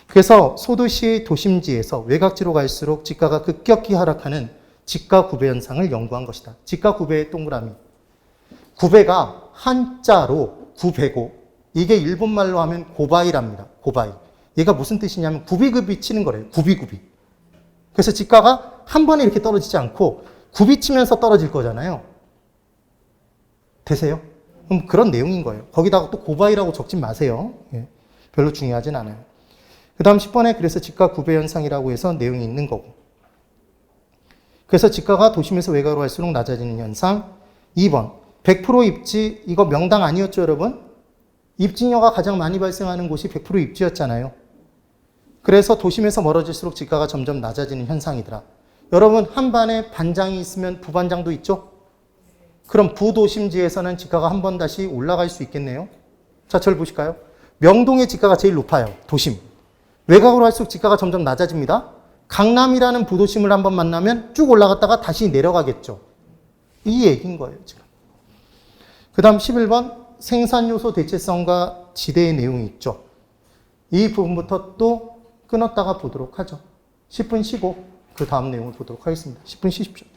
그래서 소도시의 도심지에서 외곽지로 갈수록 지가가 급격히 하락하는 지가 구배 현상을 연구한 것이다. 지가 구배의 동그라미. 구배가 한자로 구배고 이게 일본말로 하면 고바이랍니다. 고바이. 얘가 무슨 뜻이냐면 구비급이 치는 거래요. 구비구비. 그래서 지가가 한 번에 이렇게 떨어지지 않고 굽이 치면서 떨어질 거잖아요. 되세요? 그럼 그런 내용인 거예요. 거기다가 또 고바이라고 적진 마세요. 예, 별로 중요하진 않아요. 그 다음 10번에 그래서 지가 구배 현상이라고 해서 내용이 있는 거고. 그래서 지가가 도심에서 외곽으로 갈수록 낮아지는 현상. 2번 100% 입지, 이거 명당 아니었죠, 여러분? 입진료가 가장 많이 발생하는 곳이 100% 입지였잖아요. 그래서 도심에서 멀어질수록 지가가 점점 낮아지는 현상이더라. 여러분, 한 반에 반장이 있으면 부반장도 있죠? 그럼 부도심지에서는 지가가 한 번 다시 올라갈 수 있겠네요. 자, 저를 보실까요? 명동의 지가가 제일 높아요. 도심. 외곽으로 할수록 지가가 점점 낮아집니다. 강남이라는 부도심을 한번 만나면 쭉 올라갔다가 다시 내려가겠죠. 이 얘기인 거예요, 지금. 그 다음 11번 생산요소 대체성과 지대의 내용이 있죠. 이 부분부터 또 끊었다가 보도록 하죠. 10분 쉬고 그 다음 내용을 보도록 하겠습니다. 10분 쉬십시오.